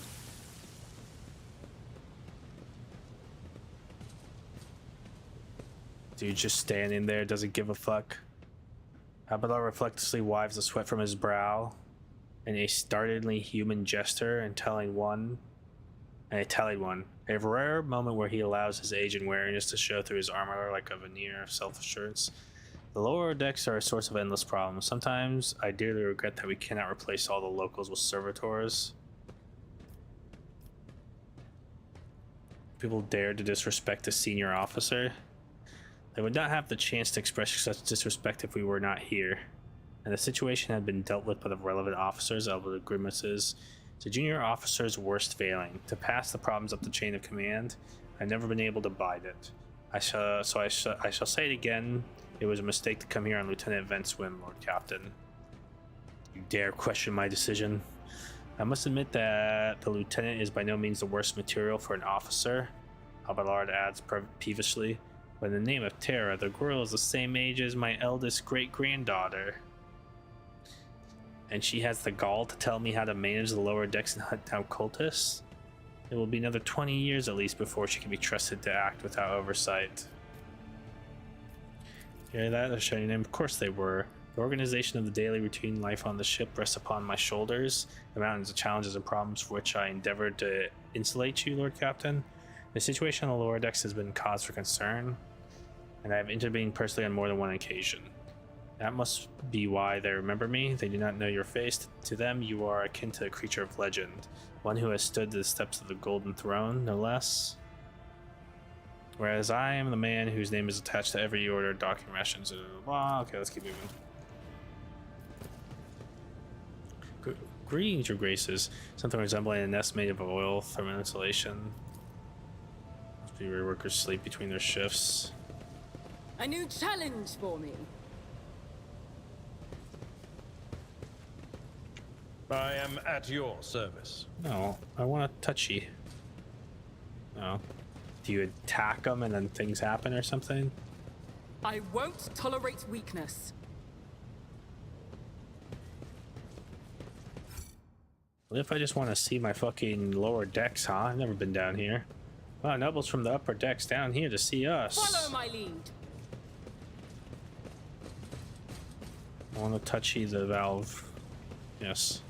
Dude just standing there, doesn't give a fuck. Abadar reflectively wipes the sweat from his brow in a startlingly human gesture and telling one, a rare moment where he allows his age and wariness to show through his armor like a veneer of self-assurance. The lower decks are a source of endless problems. Sometimes I dearly regret that we cannot replace all the locals with servitors. People dare to disrespect a senior officer. They would not have the chance to express such disrespect if we were not here. And the situation had been dealt with by the relevant officers, elbowed grimaces. It's a junior officer's worst failing. To pass the problems up the chain of command, I've never been able to bide it. I shall say it again. It was a mistake to come here on Lieutenant Vent's whim, Lord Captain. You dare question my decision? I must admit that the lieutenant is by no means the worst material for an officer, Abelard adds peevishly. But in the name of Terra, the girl is the same age as my eldest great-granddaughter. And she has the gall to tell me how to manage the lower decks and hunt down cultists? It will be another 20 years at least before she can be trusted to act without oversight. Hear that? They're shouting name. Of course they were. The organization of the daily routine life on the ship rests upon my shoulders. The mountains of challenges and problems for which I endeavored to insulate you, Lord Captain. The situation on the lower decks has been cause for concern, and I have intervened personally on more than one occasion. That must be why they remember me. They do not know your face. To them, you are akin to a creature of legend, one who has stood to the steps of the Golden Throne, no less. Whereas I am the man whose name is attached to every order, docking rations. Well, okay, let's keep moving. Greetings, your graces. Something resembling a nest made of oil from insulation. Must be where workers sleep between their shifts. A new challenge for me. I am at your service. No, I want a touchy. No. Do you attack them and then things happen or something? I won't tolerate weakness. What if I just want to see my fucking lower decks, huh? I've never been down here. Wow, nobles from the upper decks down here to see us. Follow my lead. I want to touchy the valve. Yes.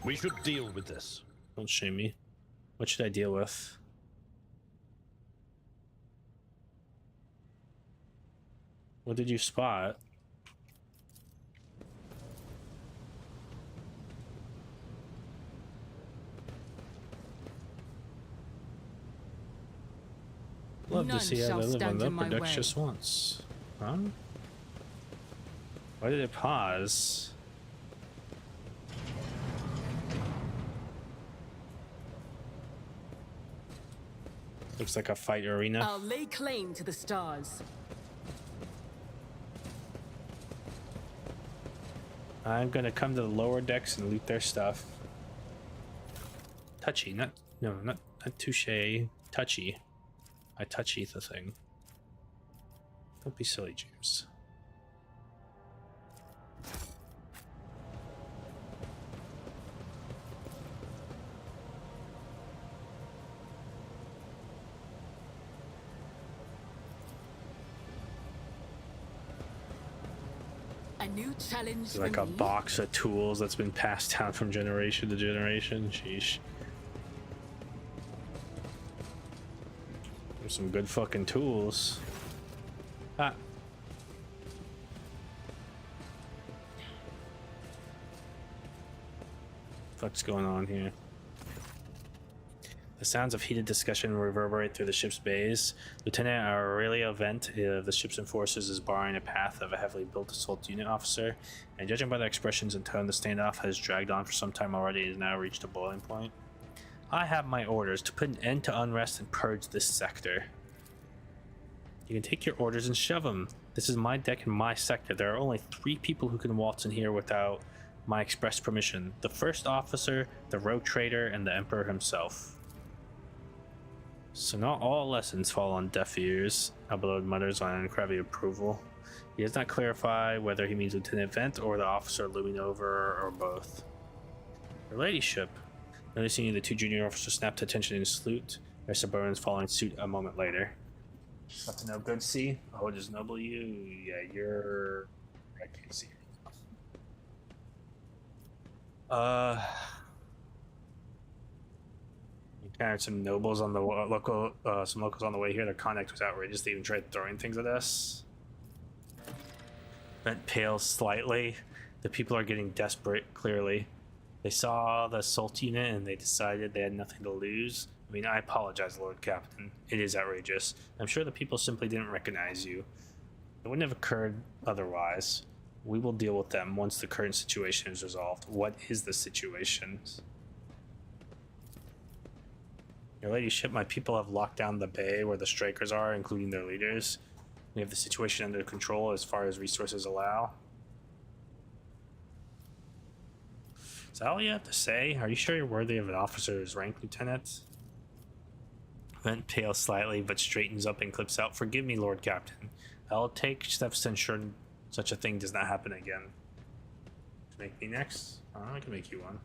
We should deal with this. Don't shame me. What should I deal with? What did you spot? Love to None see how shall they live on stand the in my upper decks way. just once. Huh? Why did it pause? Looks like a fight arena. I'll lay claim to the stars. I'm gonna come to the lower decks and loot their stuff. Touchy, not touche. Touchy. I touchy the thing. Don't be silly, James. A new challenge It's like for a me. box of tools that's been passed down from generation to generation. Sheesh. There's some good fucking tools. Ah. What's going on here? The sounds of heated discussion reverberate through the ship's bays. Lieutenant Aurelio Vent of the ship's enforcers is barring a path of a heavily built assault unit officer, and judging by the expressions and tone, the standoff has dragged on for some time already and has now reached a boiling point. I have my orders to put an end to unrest and purge this sector. You can take your orders and shove them. This is my deck and my sector. There are only 3 people who can waltz in here without my express permission. The first officer, the rogue trader, and the Emperor himself. So not all lessons fall on deaf ears, Abelard mutters on crabby approval. He does not clarify whether he means Lieutenant Vent or the officer looming over, or both. Your ladyship. Noticing the two junior officers snapped attention and salute. Their subordinates following suit a moment later. Up to no good, see? Oh, it is noble you. Yeah, you're. I can't see. Encountered some nobles on the some locals on the way here. Their conduct was outrageous. They even tried throwing things at us. Vent pales slightly. The people are getting desperate, clearly. They saw the assault unit and they decided they had nothing to lose. I mean, I apologize, Lord Captain. It is outrageous. I'm sure the people simply didn't recognize you. It wouldn't have occurred otherwise. We will deal with them once the current situation is resolved. What is the situation? Your ladyship, my people have locked down the bay where the strikers are, including their leaders. We have the situation under control as far as resources allow. Is that all you have to say? Are you sure you're worthy of an officer's rank, Lieutenant? Vent pales slightly, but straightens up and clips out. Forgive me, Lord Captain. I'll take steps to ensure such a thing does not happen again. Make me next? I can make you one.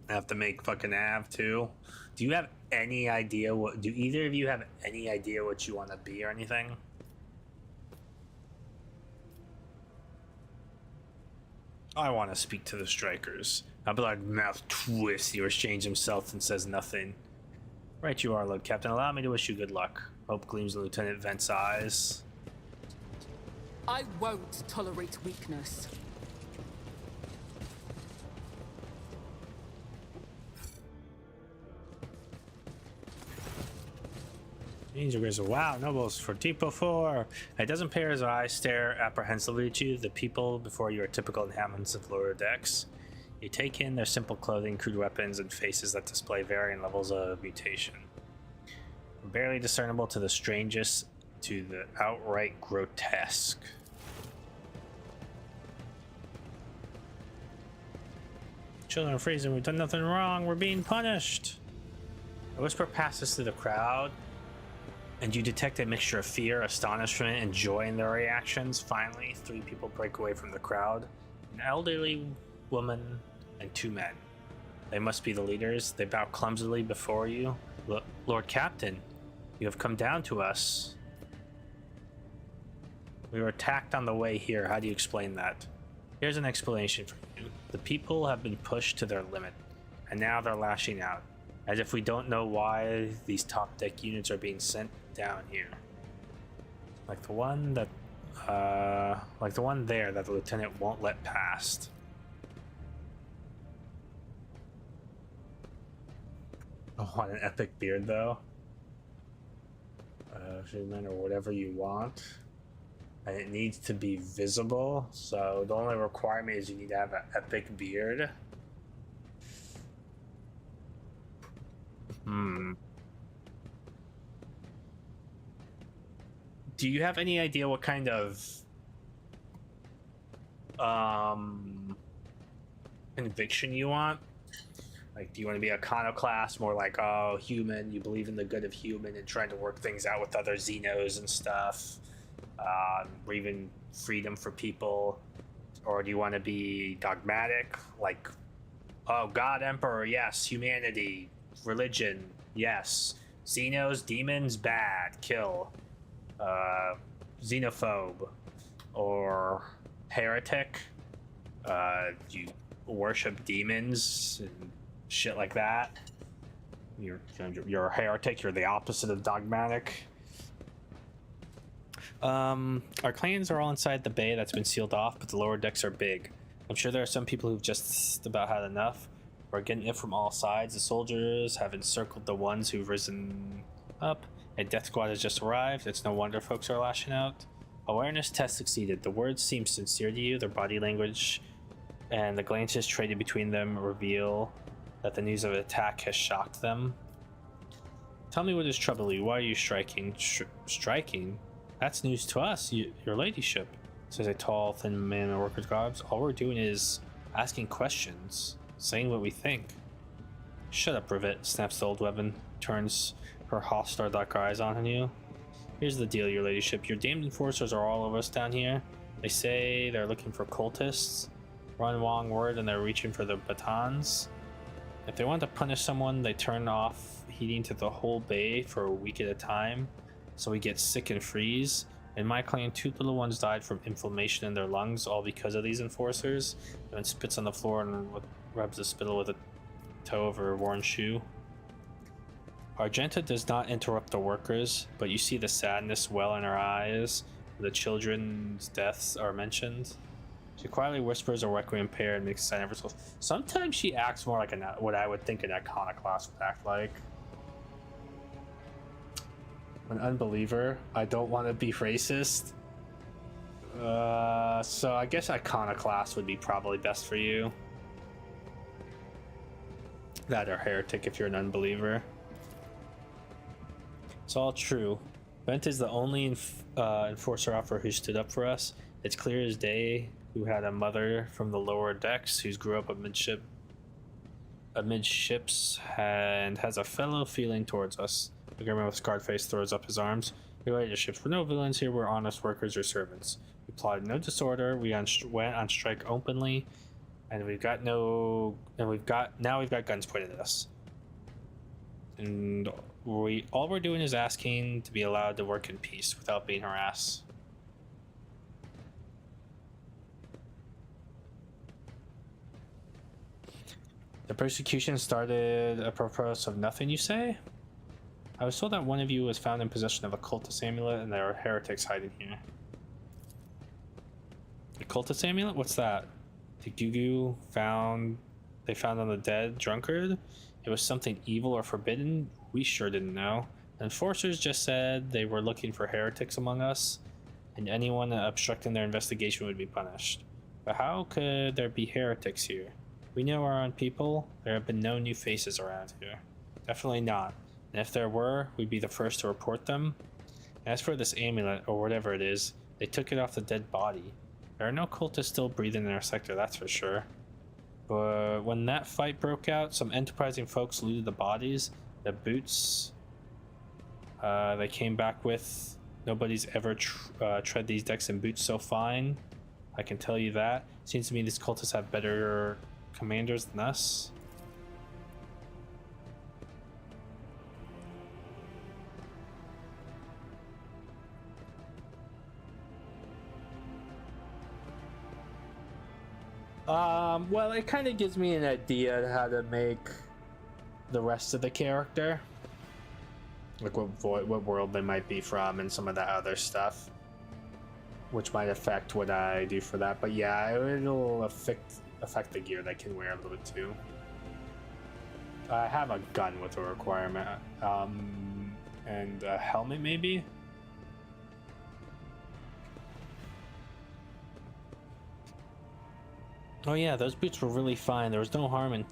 I have to make fucking Av too. Do you have any idea what? Do either of you have any idea what you want to be or anything? I want to speak to the strikers. Abelard mouth twists. He restrains himself and says nothing. Right you are, Lord Captain. Allow me to wish you good luck. Hope gleams in Lieutenant Vent's eyes. I won't tolerate weakness. Wow, nobles for Tipo 4. It doesn't pair his eyes stare apprehensively at you. The people before you are typical inhabitants of lower decks. You take in their simple clothing, crude weapons, and faces that display varying levels of mutation. From barely discernible to the strangest to the outright grotesque. Children are freezing. We've done nothing wrong. We're being punished. A whisper passes through the crowd, and you detect a mixture of fear, astonishment, and joy in their reactions. Finally, 3 people break away from the crowd. An elderly woman and 2 men. They must be the leaders. They bow clumsily before you. Lord Captain, you have come down to us. We were attacked on the way here. How do you explain that? Here's an explanation for you. The people have been pushed to their limit, and now they're lashing out. As if we don't know why these top deck units are being sent down here. Like the one there that the lieutenant won't let past. I want an epic beard though. Or whatever you want. And it needs to be visible, so the only requirement is you need to have an epic beard. Do you have any idea what kind of conviction you want? Like, do you want to be iconoclast, more like, oh, human, you believe in the good of human and trying to work things out with other Xenos and stuff, or even freedom for people? Or do you want to be dogmatic, like, oh, God, Emperor, yes, humanity, religion, yes, Xenos, demons, bad, kill, xenophobe, or heretic, you worship demons and shit like that? You're a heretic, you're the opposite of dogmatic. Our clans are all inside the bay that's been sealed off, but the lower decks are big. I'm sure there are some people who've just about had enough. We're getting it from all sides. The soldiers have encircled the ones who've risen up. A death squad has just arrived. It's no wonder folks are lashing out. Awareness test succeeded. The words seem sincere to you. Their body language and the glances traded between them reveal that the news of an attack has shocked them. Tell me what is troubling you. Why are you striking? Striking? That's news to us, your ladyship, says a tall, thin man in worker's garb. All we're doing is asking questions, saying what we think. Shut up, Rivet, snaps the old weapon. turns her hostile dark eyes on you. Here's the deal, your ladyship. Your damned enforcers are all over us down here. They say they're looking for cultists. Run Wong word and they're reaching for the batons. If they want to punish someone, they turn off heating to the whole bay for a week at a time, so we get sick and freeze. In my clan, 2 little ones died from inflammation in their lungs, all because of these enforcers. And then spits on the floor and rubs the spittle with a toe of her worn shoe. Argenta does not interrupt the workers, but you see the sadness well in her eyes. The children's deaths are mentioned. She quietly whispers a requiem prayer and makes a sign of herself. Sometimes she acts more like what I would think an iconoclast would act like. An unbeliever. I don't want to be racist. So I guess iconoclast would be probably best for you. That or heretic if you're an unbeliever. It's all true. Bent is the only enforcer officer who stood up for us. It's clear as day who had a mother from the lower decks who's grew up amidships and has a fellow feeling towards us. The government with scarred face throws up his arms. Your ladyship, we're no villains here, we're honest workers or servants. We plotted no disorder, we went on strike openly, and we've got guns pointed at us. And all we're doing is asking to be allowed to work in peace without being harassed. The persecution started a purpose of nothing, you say? I was told that one of you was found in possession of a cultist amulet and there are heretics hiding here. The cultist amulet? What's that? The Gugu they found on the dead drunkard? It was something evil or forbidden? We sure didn't know. The enforcers just said they were looking for heretics among us, and anyone obstructing their investigation would be punished. But how could there be heretics here? We know our own people. There have been no new faces around here. Definitely not. And if there were, we'd be the first to report them. As for this amulet, or whatever it is, they took it off the dead body. There are no cultists still breathing in our sector, that's for sure. But when that fight broke out, some enterprising folks looted the bodies. The boots they came back with. Nobody's ever tread these decks in boots so fine. I can tell you that. Seems to me these cultists have better commanders than us. Well, it kind of gives me an idea how to make the rest of the character, like what world they might be from and some of that other stuff, which might affect what I do for that. But yeah, it'll affect the gear that I can wear a little bit too. I have a gun with a requirement, and a helmet maybe. Oh yeah, those boots were really fine. There was no harm in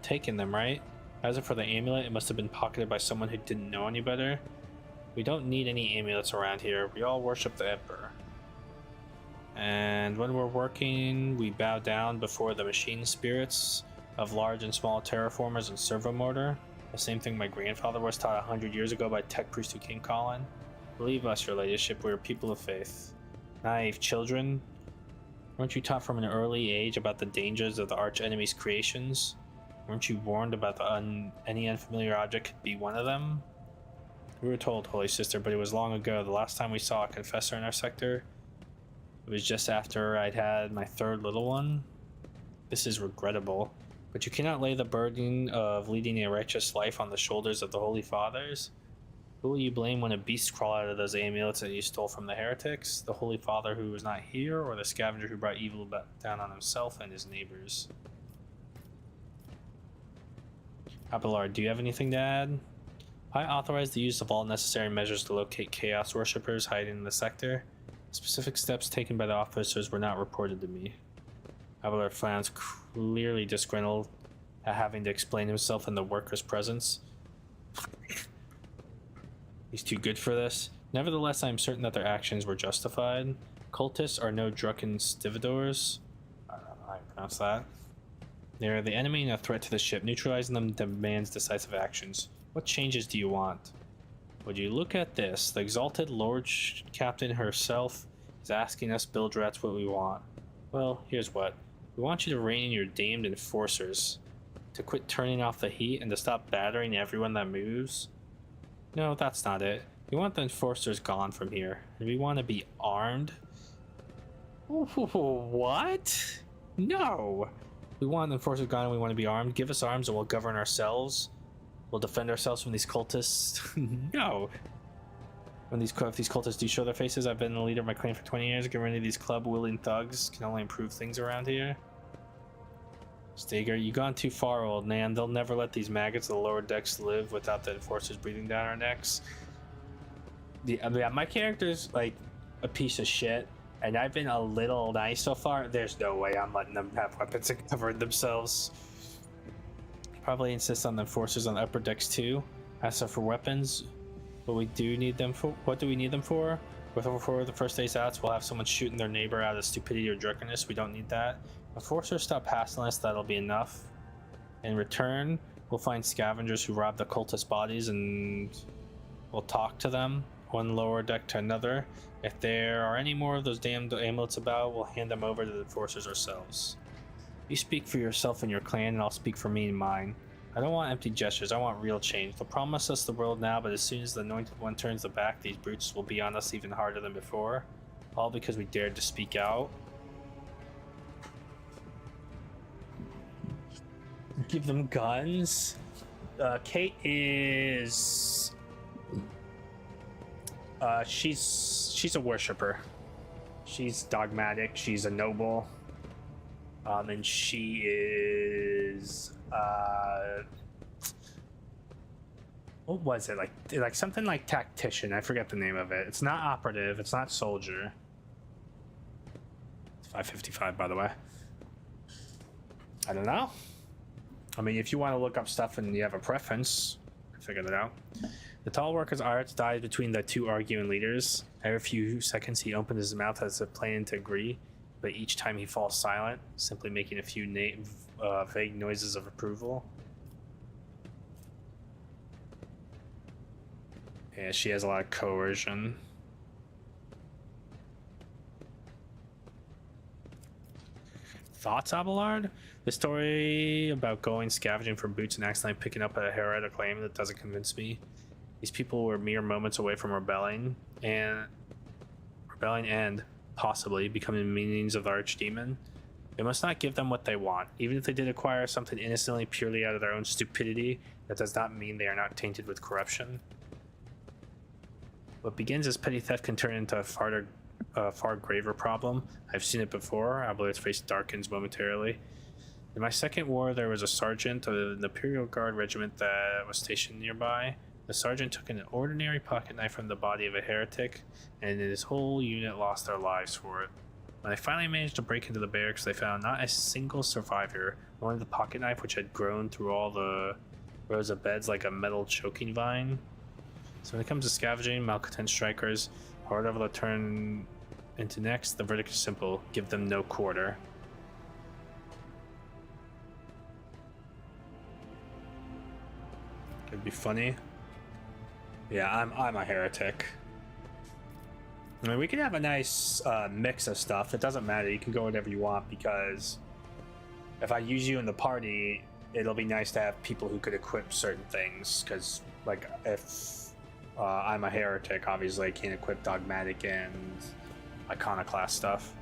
taking them, right? As for the amulet, it must have been pocketed by someone who didn't know any better. We don't need any amulets around here. We all worship the Emperor. And when we're working, we bow down before the machine spirits of large and small terraformers and servomotor. The same thing my grandfather was taught 100 years ago by tech priest King Colin. Believe us, your ladyship, we are people of faith. Naive children. Weren't you taught from an early age about the dangers of the arch-enemy's creations? Weren't you warned about any unfamiliar object could be one of them? We were told, Holy Sister, but it was long ago. The last time we saw a confessor in our sector, it was just after I'd had my third little one. This is regrettable, but you cannot lay the burden of leading a righteous life on the shoulders of the Holy Fathers. Who will you blame when a beast crawl out of those amulets that you stole from the heretics? The Holy Father who was not here, or the scavenger who brought evil down on himself and his neighbors? Abelard, do you have anything to add? I authorize the use of all necessary measures to locate Chaos Worshippers hiding in the sector. Specific steps taken by the officers were not reported to me. Abelard frowns, clearly disgruntled at having to explain himself in the workers' presence. He's too good for this. Nevertheless, I am certain that their actions were justified. Cultists are no drunken stevedores. I don't know how you pronounce that. They are the enemy and a threat to the ship. Neutralizing them demands decisive actions. What changes do you want? Would you look at this? The exalted Lord Captain herself is asking us build rats what we want. Well, here's what. We want you to rein in your damned enforcers, to quit turning off the heat and to stop battering everyone that moves. No, that's not it. We want the enforcers gone from here, and we want to be armed. What? No! We want the enforcers gone and we want to be armed. Give us arms and we'll govern ourselves. We'll defend ourselves from these cultists. No! If these cultists do show their faces, I've been the leader of my clan for 20 years. Getting rid of these club-wielding thugs can only improve things around here. Stager, you've gone too far, old man. They'll never let these maggots of the lower decks live without the enforcers breathing down our necks. Yeah, my character's like a piece of shit, and I've been a little nice so far. There's no way I'm letting them have weapons and cover themselves. Probably insist on the enforcers on the upper decks too. As for weapons, what do we need them for? Before the first day's out, we'll have someone shooting their neighbor out of stupidity or drunkenness. We don't need that. Enforcers stop hassling us, that'll be enough. In return, we'll find scavengers who rob the cultist bodies and we'll talk to them, one lower deck to another. If there are any more of those damned amulets about, we'll hand them over to the enforcers ourselves. You speak for yourself and your clan, and I'll speak for me and mine. I don't want empty gestures, I want real change. They'll promise us the world now, but as soon as the anointed one turns the back, these brutes will be on us even harder than before. All because we dared to speak out. Give them guns. Kate is... she's a worshipper. She's dogmatic, she's a noble. And she is... what was it? Like something like tactician. I forget the name of it. It's not operative, it's not soldier. It's 5:55, by the way. I don't know. I mean, if you want to look up stuff and you have a preference, figure it out. The tall worker's arts dies between the two arguing leaders. Every few seconds he opens his mouth as if planning to agree, but each time he falls silent, simply making a few vague noises of approval. Yeah, she has a lot of coercion. Thoughts, Abelard? The story about going scavenging for boots and accidentally picking up a heretic claim that doesn't convince me. These people were mere moments away from rebelling and possibly becoming the meanings of the archdemon. We must not give them what they want. Even if they did acquire something innocently purely out of their own stupidity, that does not mean they are not tainted with corruption. What begins as petty theft can turn into a far graver problem. I've seen it before. Abelard's face darkens momentarily. In my second war, there was a sergeant of the Imperial Guard regiment that was stationed nearby. The sergeant took an ordinary pocket knife from the body of a heretic, and his whole unit lost their lives for it. When they finally managed to break into the barracks, they found not a single survivor, only the pocket knife, which had grown through all the rows of beds like a metal choking vine. So when it comes to scavenging, malcontent strikers, or whatever they'll turn into next, the verdict is simple: give them no quarter. Could be funny. Yeah, I'm a heretic. I mean, we can have a nice mix of stuff. It doesn't matter. You can go whatever you want, because if I use you in the party, it'll be nice to have people who could equip certain things. Because, like, if I'm a heretic, obviously I can't equip dogmatic and iconoclast stuff.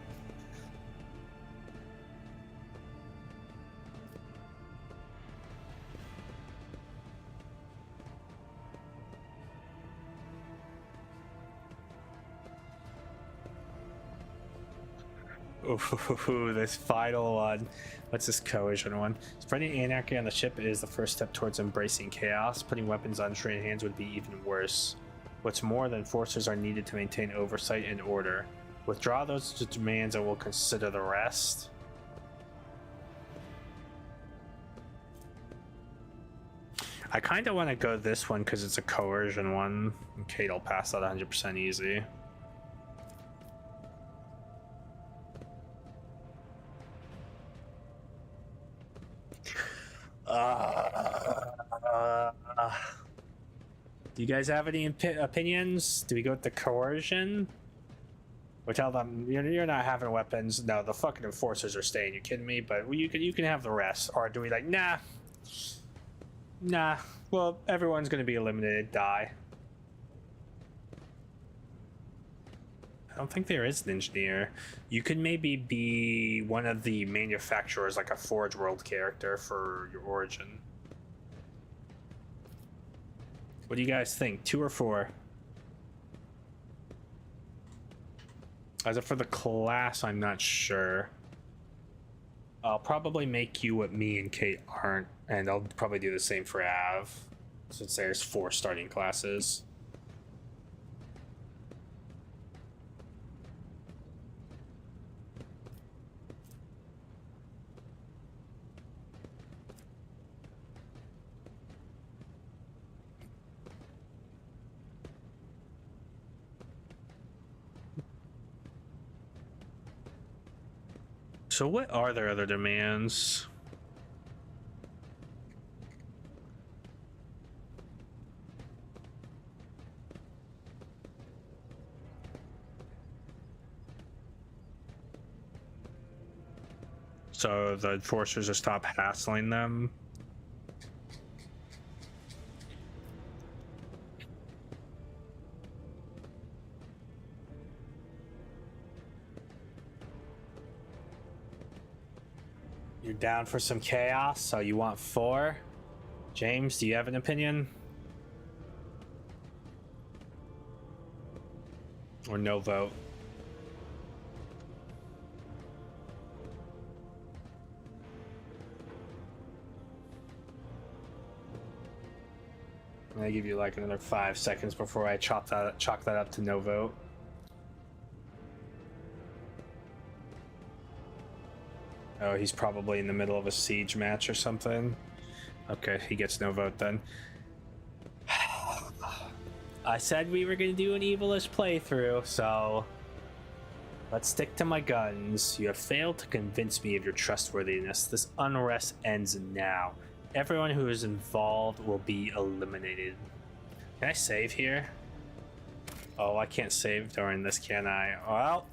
Ooh, this final one. What's this coercion one? Spreading anarchy on the ship is the first step towards embracing chaos. Putting weapons on trained hands would be even worse. What's more, the enforcers are needed to maintain oversight and order. Withdraw those demands and we'll consider the rest. I kind of want to go this one because it's a coercion one. Kate will pass that 100% easy. Do you guys have any opinions? Do we go with the coercion? Or tell them you're not having weapons? No, the fucking enforcers are staying. You kidding me? But you can have the rest. Or do we like nah? Nah. Well, everyone's gonna be eliminated. Die. I don't think there is an engineer. You could maybe be one of the manufacturers, like a Forge World character for your origin. What do you guys think? 2 or 4? As for the class, I'm not sure. I'll probably make you what me and Kate aren't, and I'll probably do the same for Av, since there's 4 starting classes. So what are their other demands? So the enforcers will stop hassling them. You're down for some chaos, so you want 4? James, do you have an opinion? Or no vote? I'm gonna give you like another 5 seconds before I chalk that up to no vote. Oh, he's probably in the middle of a siege match or something. Okay, he gets no vote then. I said we were gonna do an evilist playthrough, so let's stick to my guns. You have failed to convince me of your trustworthiness. This unrest ends now. Everyone who is involved will be eliminated. Can I save here? Oh, I can't save during this, can I? Well...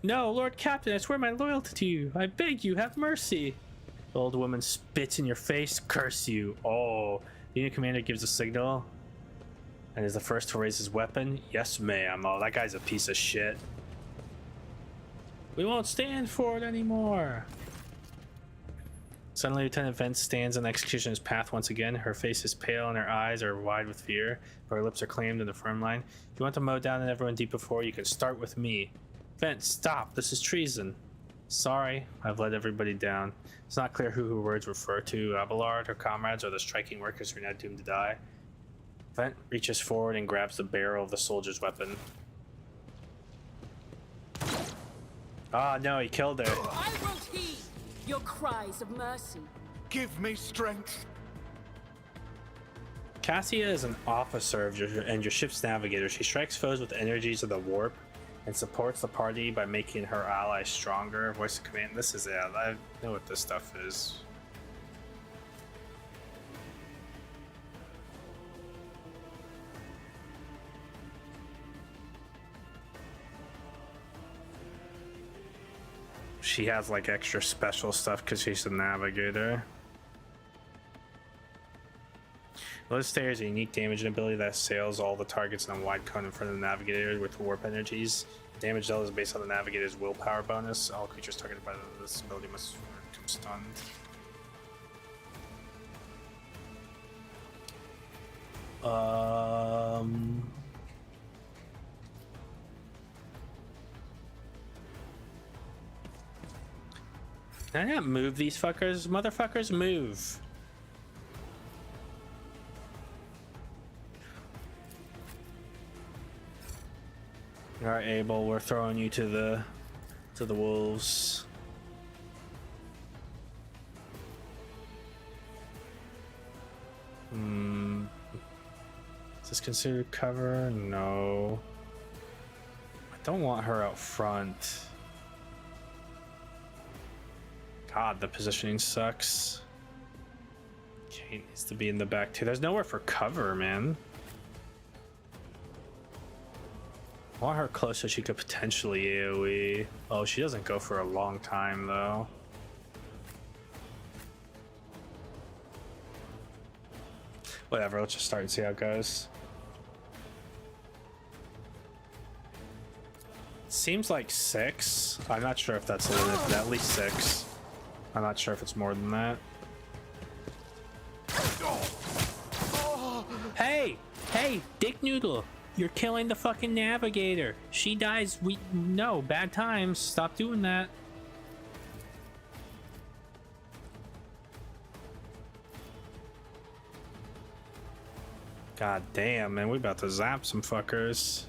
No, Lord Captain, I swear my loyalty to you. I beg you, have mercy. The old woman spits in your face. Curse you. Oh, the unit commander gives a signal and is the first to raise his weapon. Yes, ma'am. Oh, that guy's a piece of shit. We won't stand for it anymore. Suddenly, Lieutenant Vance stands on the executioner's path once again. Her face is pale and her eyes are wide with fear, but her lips are claimed in a firm line. If you want to mow down everyone deep before, you can start with me. Vance, stop! This is treason. Sorry, I've let everybody down. It's not clear who her words refer to, Abelard, her comrades, or the striking workers who are now doomed to die. Vance reaches forward and grabs the barrel of the soldier's weapon. Ah, no, he killed her. I won't heed your cries of mercy. Give me strength. Cassia is an officer of your ship's navigator. She strikes foes with the energies of the warp and supports the party by making her allies stronger. Voice of command. This is it. I know what this stuff is. She has like extra special stuff because she's a navigator. List has a unique damage ability that assails all the targets in a wide cone in front of the navigator with warp energies. Damage dealt is based on the navigator's willpower bonus. All creatures targeted by this ability must become stunned. Can I not move these fuckers? Motherfuckers, move! Alright, Abel, we're throwing you to the wolves. Is this considered cover? No. I don't want her out front. God, the positioning sucks. Kate needs to be in the back too. There's nowhere for cover, man. I want her close so she could potentially AoE. Oh, she doesn't go for a long time though. Whatever, let's just start and see how it goes. Seems like 6. I'm not sure if that's a limit, but at least 6. I'm not sure if it's more than that. Hey! Hey, Dick Noodle! You're killing the fucking navigator. She dies. No, bad times. Stop doing that. God damn, man, we about to zap some fuckers.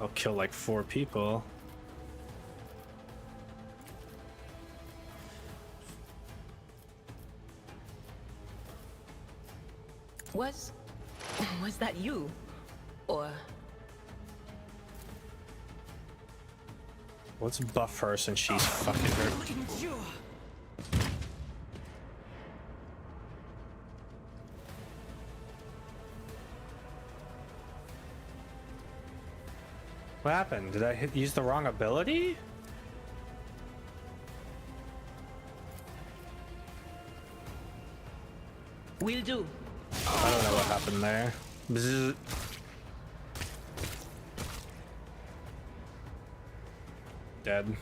I'll kill like 4 people. Was that you? Or... Let's buff her since she's fucking her. What happened? Did I use the wrong ability? Will do. I don't know what happened there. Bzzz. Dead.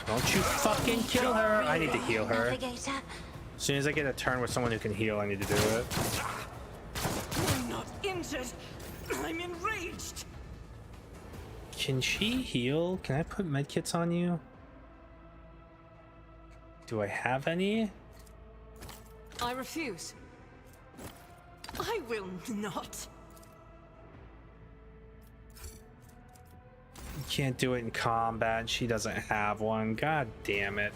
Don't you fucking kill her! I need to heal her. Navigator. As soon as I get a turn with someone who can heal, I need to do it. I'm not injured. I'm enraged. Can she heal? Can I put medkits on you? Do I have any? I refuse. I will not. You can't do it in combat. She doesn't have one. God damn it.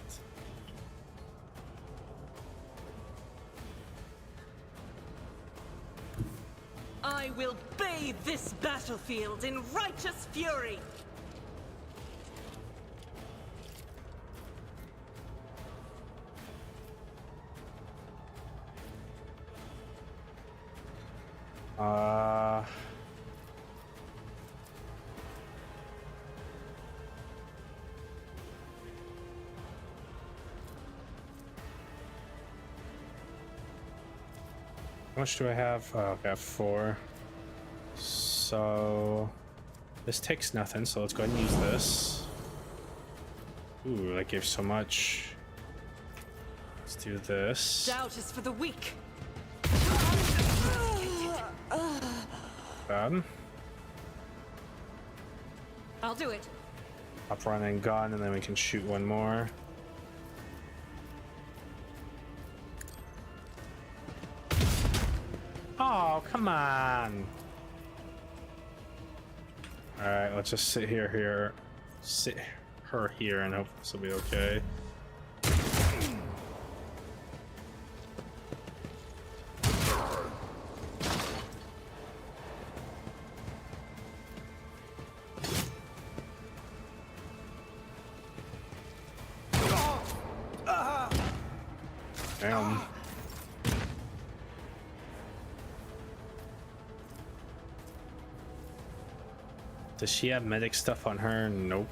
I will bathe this battlefield in righteous fury. How much do I have? Oh, I have 4. So this takes nothing, so let's go ahead and use this. Ooh, that gives so much. Let's do this. Doubt is for the weak. Bad. I'll do it. Up run and gun, and then we can shoot one more. Oh, come on. All right, let's just sit sit her here, and hope this will be okay. Damn. Does she have medic stuff on her? Nope.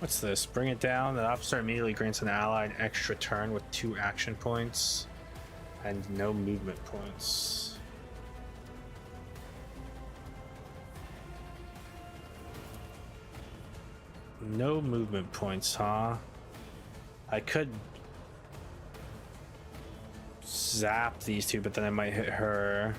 What's this? Bring it down. The officer immediately grants an ally an extra turn with 2 action points and no movement points. No movement points, huh? I could zap these 2, but then I might hit her.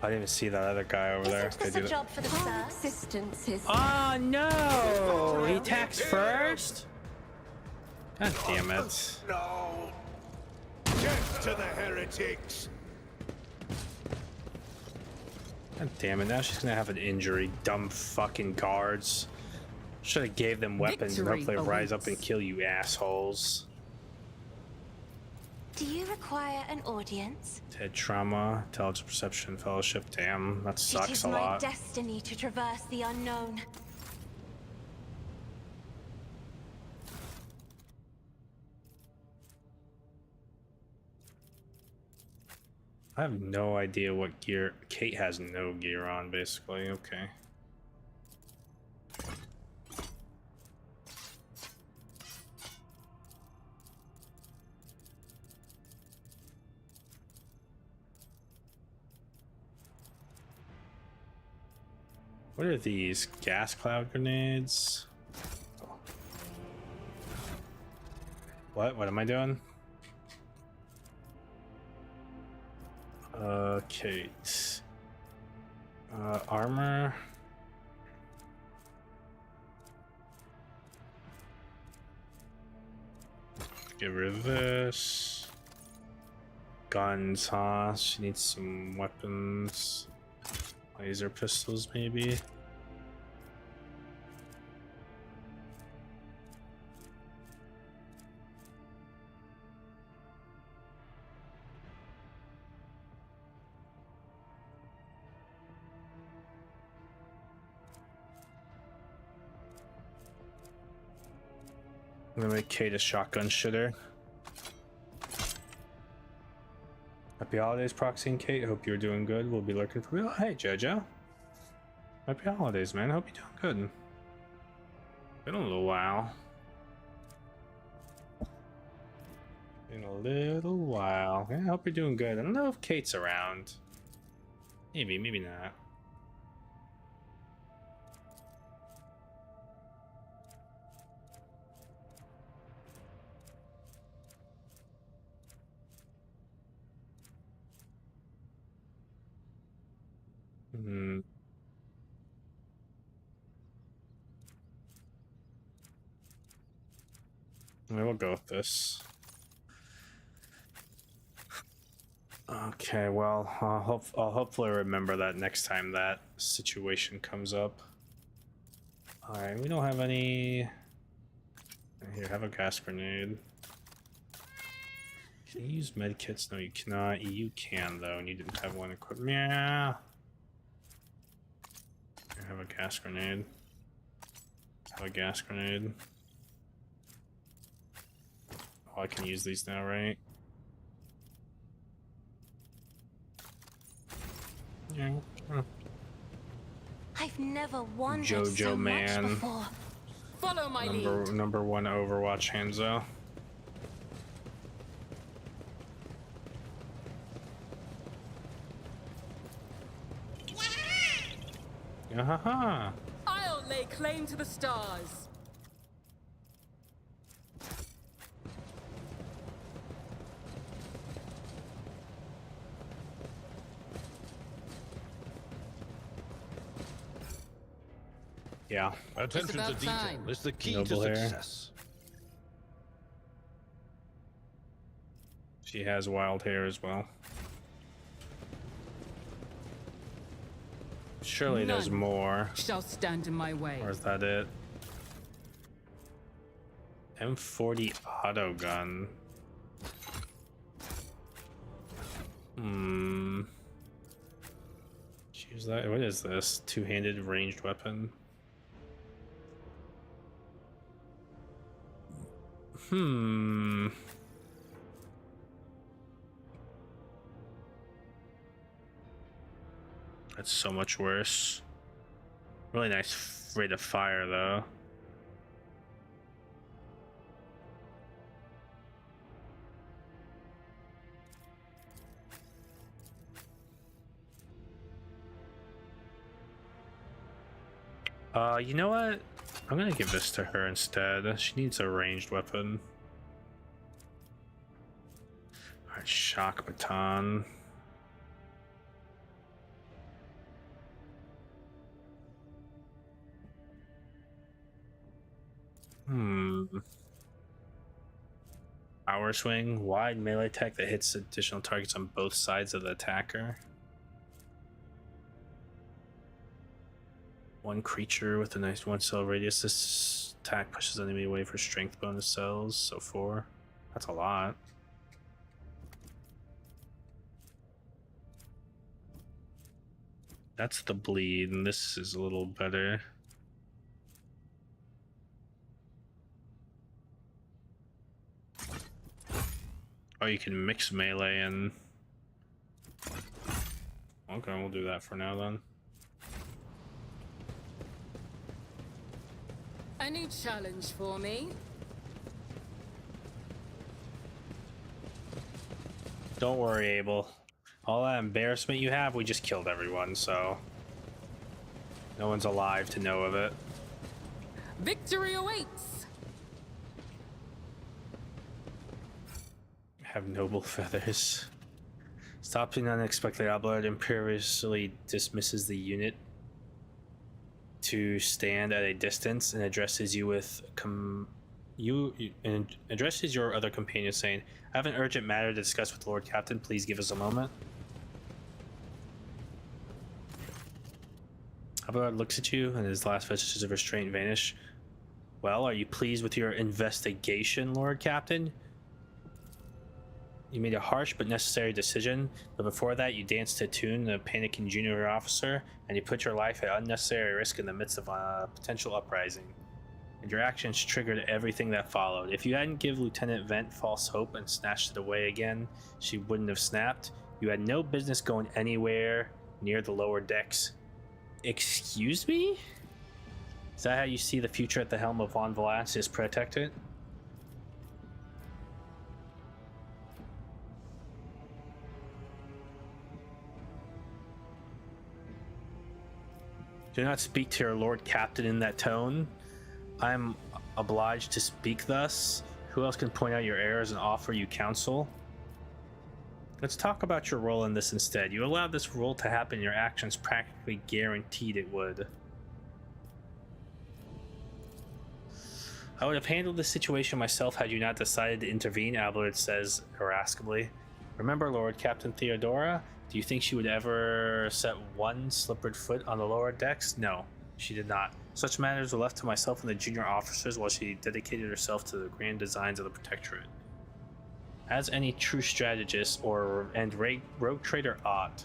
I didn't even see that other guy over there. Isn't this They a do job for the first? Existence is Oh no! He attacks first? God damn it. No! Death to the heretics! God damn it, now she's gonna have an injury. Dumb fucking guards. Should have gave them weapons and Victory hopefully rise up awaits. and kill you assholes. Do you require an audience? Head trauma, intelligence perception, fellowship. Damn, that It sucks is a my lot. destiny to traverse the unknown. I have no idea what gear. Kate has no gear on, basically. Okay. What are these? Gas cloud grenades? What? What am I doing? Kate. Armor. Get rid of this. Guns, huh? She needs some weapons. Laser pistols, maybe. I'm gonna make Kate a shotgun shitter. Happy holidays, Proxy and Kate. Hope you're doing good. We'll be lurking for you. Oh, hey, Jojo. Happy holidays, man. Hope you're doing good. Been a little while. Been a little while. Yeah, I hope you're doing good. I don't know if Kate's around. Maybe, maybe not. Hmm. We'll go with this. Okay, well, I'll hopefully remember that next time that situation comes up. Alright, we don't have any... Here, have a gas grenade. Can you use medkits? No, you cannot. You can, though, and you didn't have one equipped. Yeah. Here, have a gas grenade. Have a gas grenade. Oh, I can use these now, right? Yeah. Huh. I've never wandered Jojo so man. much before. Follow my lead. Number one Overwatch Hanzo. Yahaha! I'll lay claim to the stars. Yeah. Attention to about detail time. is the key Noble to hair. success. She has wild hair as well. Surely there's None more. shall stand in my way. Or is that it? M40 auto gun. Use that. What is this? Two-handed ranged weapon. That's so much worse. Really nice rate of fire, though. You know what? I'm gonna give this to her instead. She needs a ranged weapon. Alright, shock baton. Power swing, wide melee attack that hits additional targets on both sides of the attacker. One creature with a nice 1 cell radius. This attack pushes enemy away for strength bonus cells, so 4. That's a lot. That's the bleed, and this is a little better. Oh, you can mix melee and... Okay, we'll do that for now then. Any challenge for me? Don't worry, Abel. All that embarrassment you have, we just killed everyone, so... No one's alive to know of it. Victory awaits! Have noble feathers. Stopping unexpected, Abelard imperiously dismisses the unit to stand at a distance and addresses you with addresses your other companions, saying, "I have an urgent matter to discuss with Lord Captain. Please give us a moment." Abelard looks at you, and his last vestiges of restraint vanish. Well, are you pleased with your investigation, Lord Captain? You made a harsh but necessary decision, but before that you danced to a tune, the panicking junior officer, and you put your life at unnecessary risk in the midst of a potential uprising. And your actions triggered everything that followed. If you hadn't given Lieutenant Vent false hope and snatched it away again, she wouldn't have snapped. You had no business going anywhere near the lower decks. Excuse me? Is that how you see the future at the helm of Von Valancius Protectorate? Do not speak to your Lord Captain in that tone. I am obliged to speak thus. Who else can point out your errors and offer you counsel? Let's talk about your role in this instead. You allowed this role to happen, your actions practically guaranteed it would. I would have handled this situation myself had you not decided to intervene, Abelard says irascibly. Remember Lord Captain Theodora? Do you think she would ever set one slippered foot on the lower decks? No, she did not. Such matters were left to myself and the junior officers while she dedicated herself to the grand designs of the Protectorate. As any true strategist and rogue trader ought.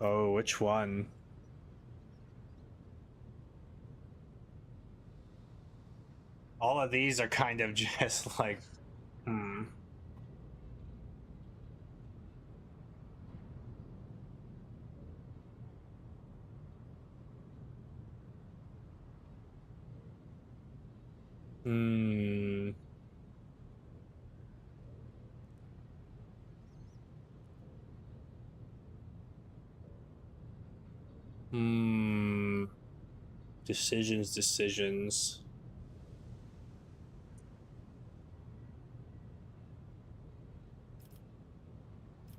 Oh, which one? All of these are kind of just like, Decisions.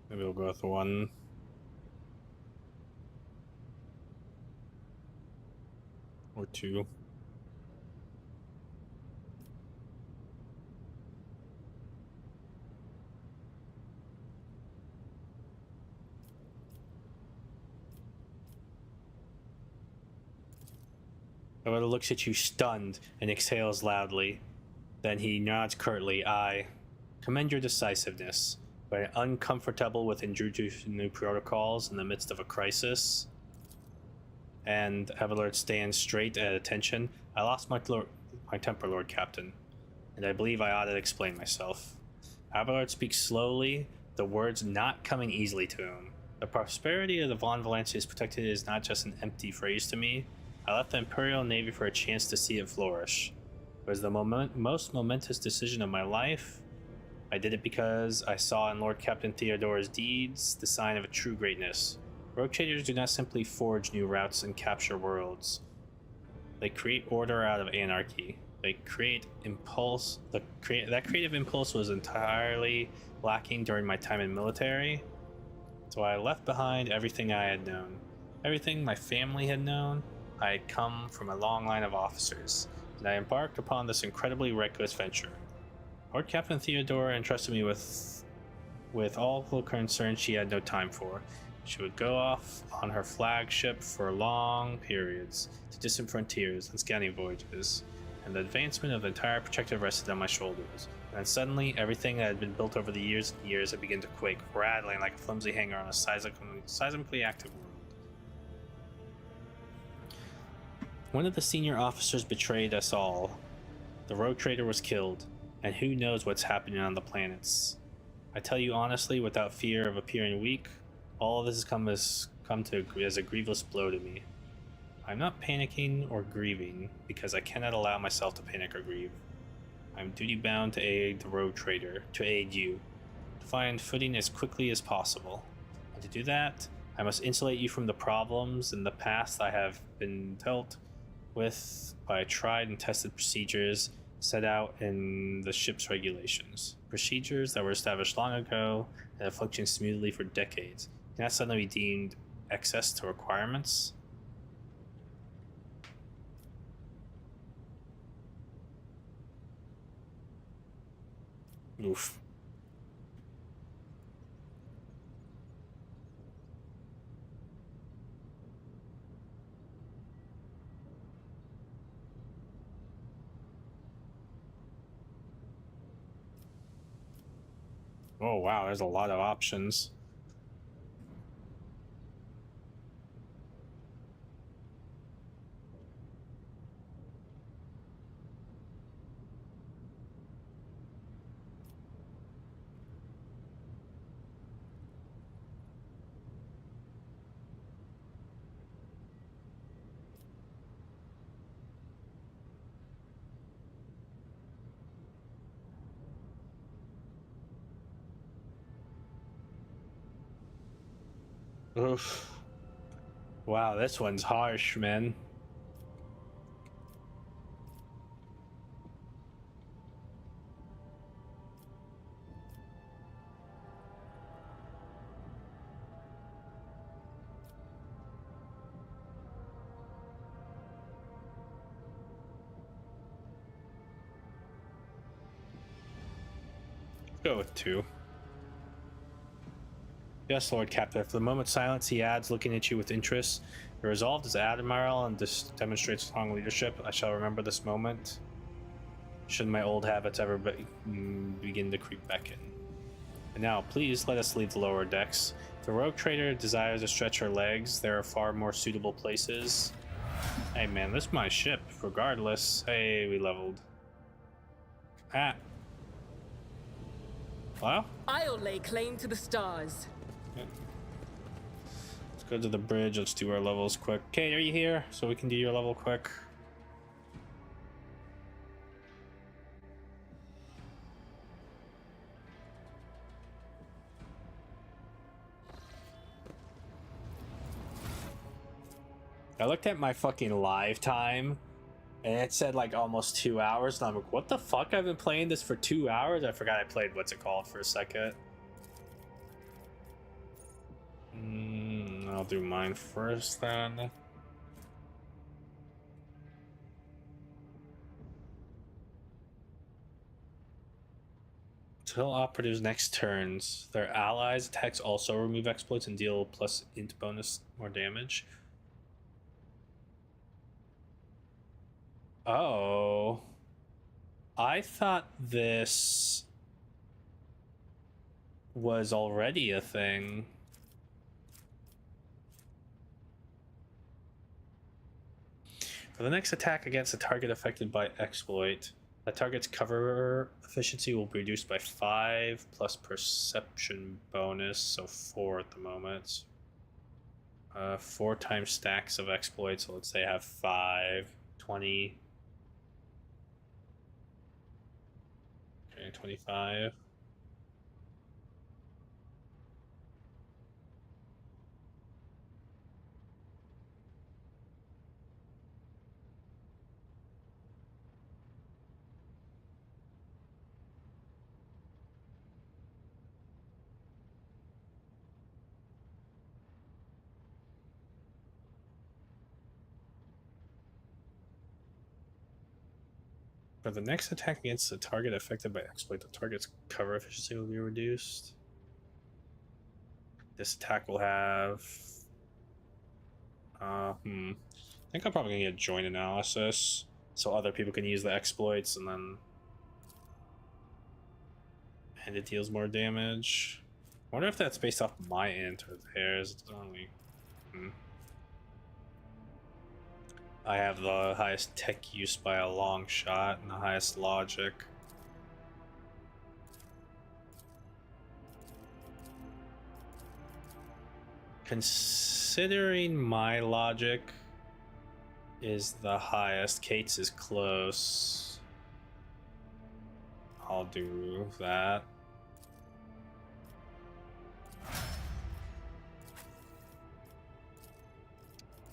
Maybe we'll go with one. Or two. Abelard looks at you stunned and exhales loudly. Then he nods curtly. I commend your decisiveness, but uncomfortable with introducing new protocols in the midst of a crisis. And Abelard stands straight at attention. I lost my temper, Lord Captain, and I believe I ought to explain myself. Abelard speaks slowly, the words not coming easily to him. The prosperity of the Von Valancius Protectorate is not just an empty phrase to me. I left the Imperial Navy for a chance to see it flourish. It was the most momentous decision of my life. I did it because I saw in Lord Captain Theodora's deeds the sign of a true greatness. Rogue traders do not simply forge new routes and capture worlds. They create order out of anarchy. They create impulse. That creative impulse was entirely lacking during my time in military. So I left behind everything I had known. Everything my family had known. I had come from a long line of officers, and I embarked upon this incredibly reckless venture. Lord Captain Theodora entrusted me with all the concerns she had no time for. She would go off on her flagship for long periods to distant frontiers and scouting voyages, and the advancement of the entire protectorate rested on my shoulders. And then suddenly, everything that had been built over the years and years had begun to quake, rattling like a flimsy hangar on a seismically active world. One of the senior officers betrayed us all. The rogue trader was killed, and who knows what's happening on the planets. I tell you honestly, without fear of appearing weak, all of this has come as a grievous blow to me. I'm not panicking or grieving, because I cannot allow myself to panic or grieve. I'm duty-bound to aid the rogue trader, to aid you, to find footing as quickly as possible. And to do that, I must insulate you from the problems in the past I have been dealt with by tried and tested procedures set out in the ship's regulations. Procedures that were established long ago and have functioned smoothly for decades cannot suddenly be deemed excess to requirements. Oof. Oh wow, there's a lot of options. Oof. Wow, this one's harsh, man. Go with 2. Yes, Lord Captain. For the moment's silence, he adds, looking at you with interest. Your resolve as Admiral and this demonstrates strong leadership. I shall remember this moment, should my old habits ever begin to creep back in. And now, please let us leave the lower decks. If the rogue trader desires to stretch her legs, there are far more suitable places. Hey man, this is my ship, regardless. Hey, we leveled. Ah. Hello? I'll lay claim to the stars. Let's go to the bridge. Let's do our levels quick. Kate, are you here? So we can do your level quick. I looked at my fucking live time and it said like almost 2 hours, and I'm like, what the fuck? I've been playing this for 2 hours? I forgot I played what's it called for a second. I'll do mine first then. Until operatives' next turns, their allies' attacks also remove exploits and deal plus int bonus more damage. Oh. I thought this was already a thing. For the next attack against a target affected by exploit, that target's cover efficiency will be reduced by 5 plus perception bonus, so 4 at the moment. 4 times stacks of exploits, so let's say I have 5, 20. Okay, 25. For the next attack against the target affected by exploit, the target's cover efficiency will be reduced. This attack will have... I think I'm probably gonna get joint analysis, so other people can use the exploits, and it deals more damage. I wonder if that's based off my int or theirs. It's only... I have the highest tech use by a long shot and the highest logic. Considering my logic is the highest, Kate's is close. I'll do that.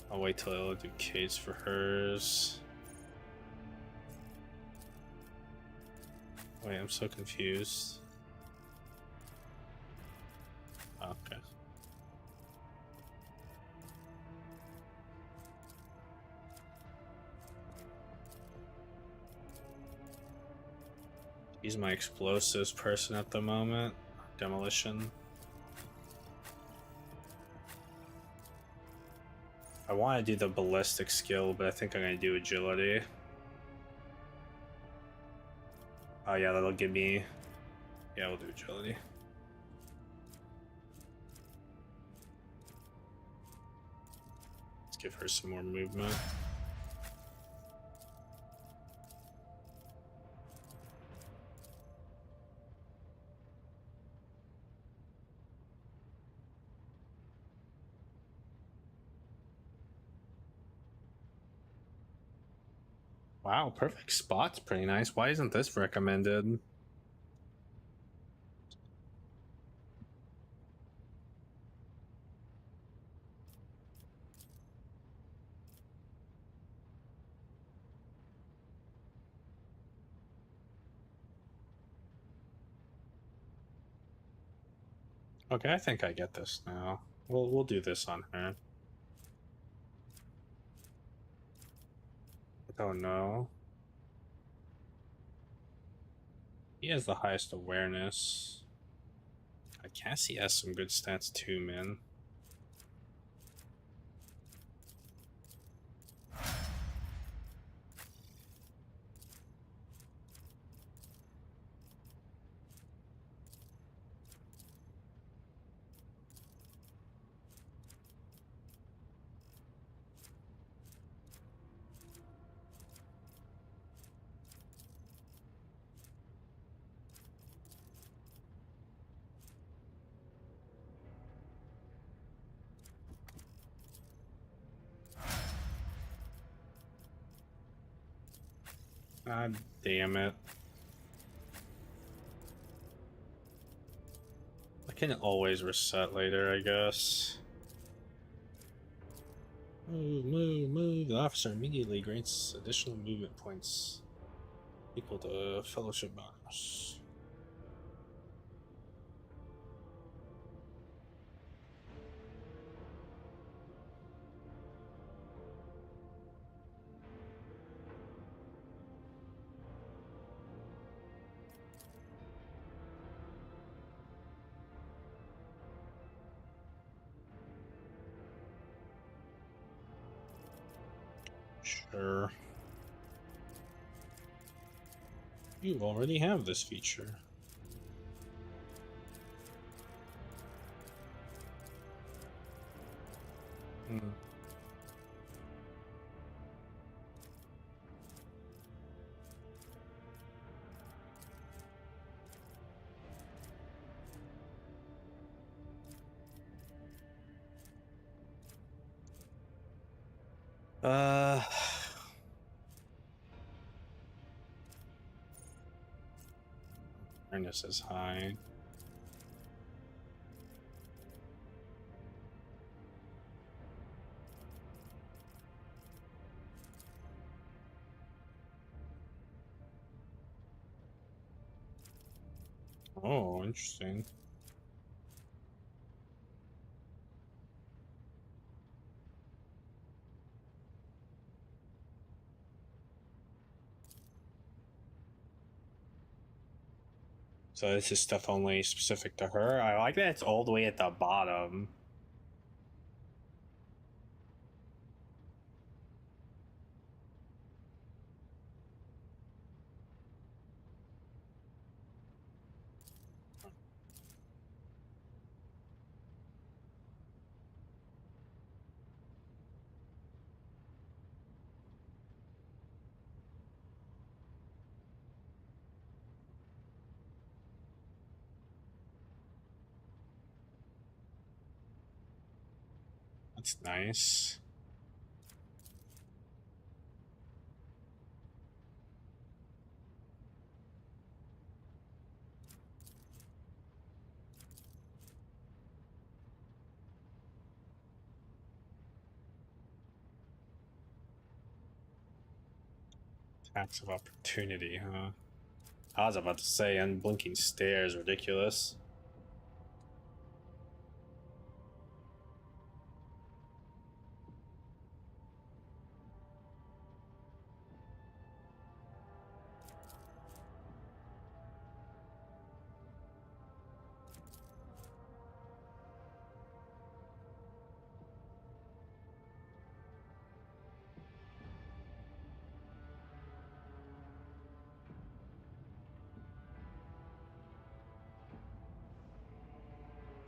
I'll wait till I'll do Kate's for hers. Wait, I'm so confused. Okay. He's my explosives person at the moment. Demolition. I want to do the ballistic skill, but I think I'm going to do agility. Oh yeah, that'll give me... Yeah, we'll do agility. Let's give her some more movement. Wow, perfect spot's pretty nice. Why isn't this recommended? Okay, I think I get this now. We'll do this on her. Oh no. He has the highest awareness. I guess he has some good stats too, man. God damn it. I can always reset later, I guess. Move, move, move. The officer immediately grants additional movement points equal to fellowship bonus. Sure. You already have this feature. Hmm. Uh... Awareness is high. Oh, interesting. So this is stuff only specific to her. I like that it's all the way at the bottom. That's nice. Attacks of opportunity, huh? I was about to say unblinking stare is ridiculous.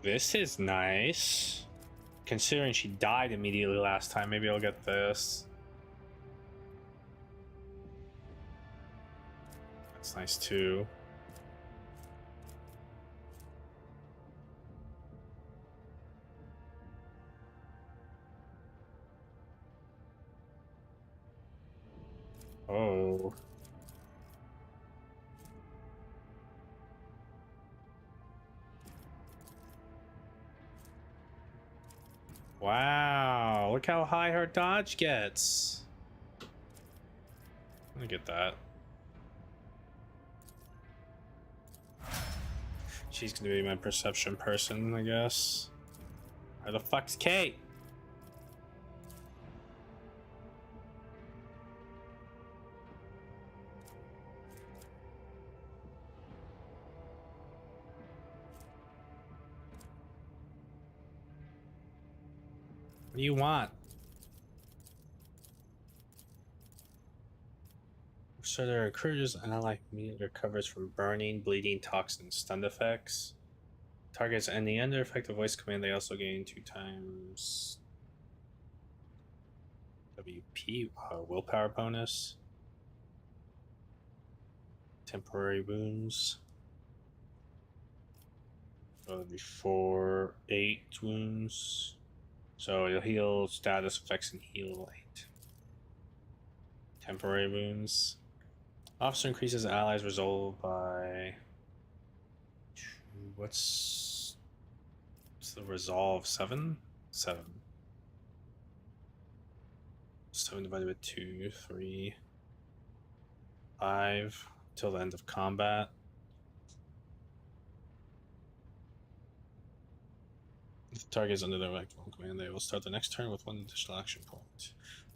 This is nice. Considering she died immediately last time, maybe I'll get this. That's nice too. Oh. Wow, look how high her dodge gets. Let me get that. She's gonna be my perception person, I guess. Where the fuck's Kate? What do you want? So there are recruiters and ally immediately recovers from burning, bleeding, toxin, stunned effects. Targets any under effective voice command, they also gain 2 times WP willpower bonus. Temporary wounds. So that'd be 4, 8 wounds. So you'll heal status effects and heal 8. Temporary wounds. Officer increases allies resolve by. What's the resolve? 7? 7. 7 divided by 2, 3, 5 till the end of combat. If the target is under their active command, they will start the next turn with 1 additional action point.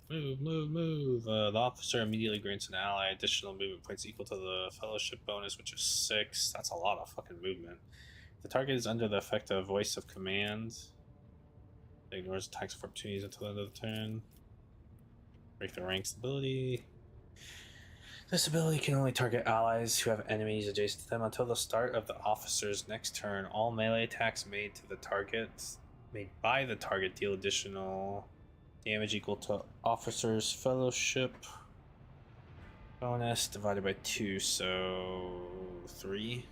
Move, move, move. The officer immediately grants an ally additional movement points equal to the fellowship bonus, which is 6. That's a lot of fucking movement. If the target is under the effect of voice of command, it ignores attacks of opportunities until the end of the turn. Break the ranks ability. This ability can only target allies who have enemies adjacent to them until the start of the officer's next turn. All melee attacks made by the target deal additional damage equal to officer's fellowship bonus divided by 2, so 3.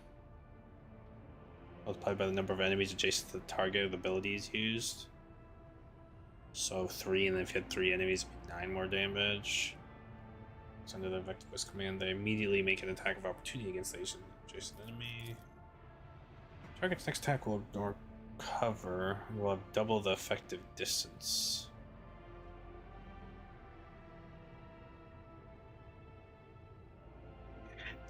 Multiplied by the number of enemies adjacent to the target of the abilities used. So 3, and then if you had 3 enemies, it'd be 9 more damage. So under the vector voice command, they immediately make an attack of opportunity against the adjacent enemy. Target's next attack will ignore cover and will have double the effective distance.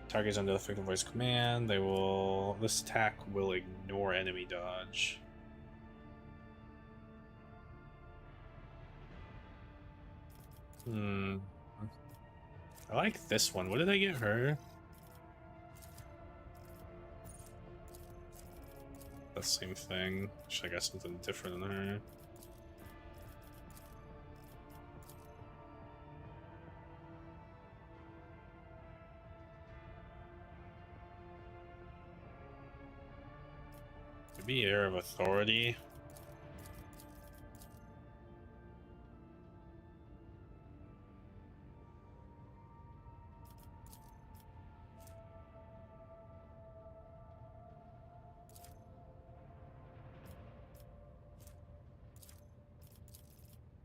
Target's under the effective voice command, this attack will ignore enemy dodge. I like this one. What did I get her? the same thing. Should I got something different than her? Maybe Air of Authority.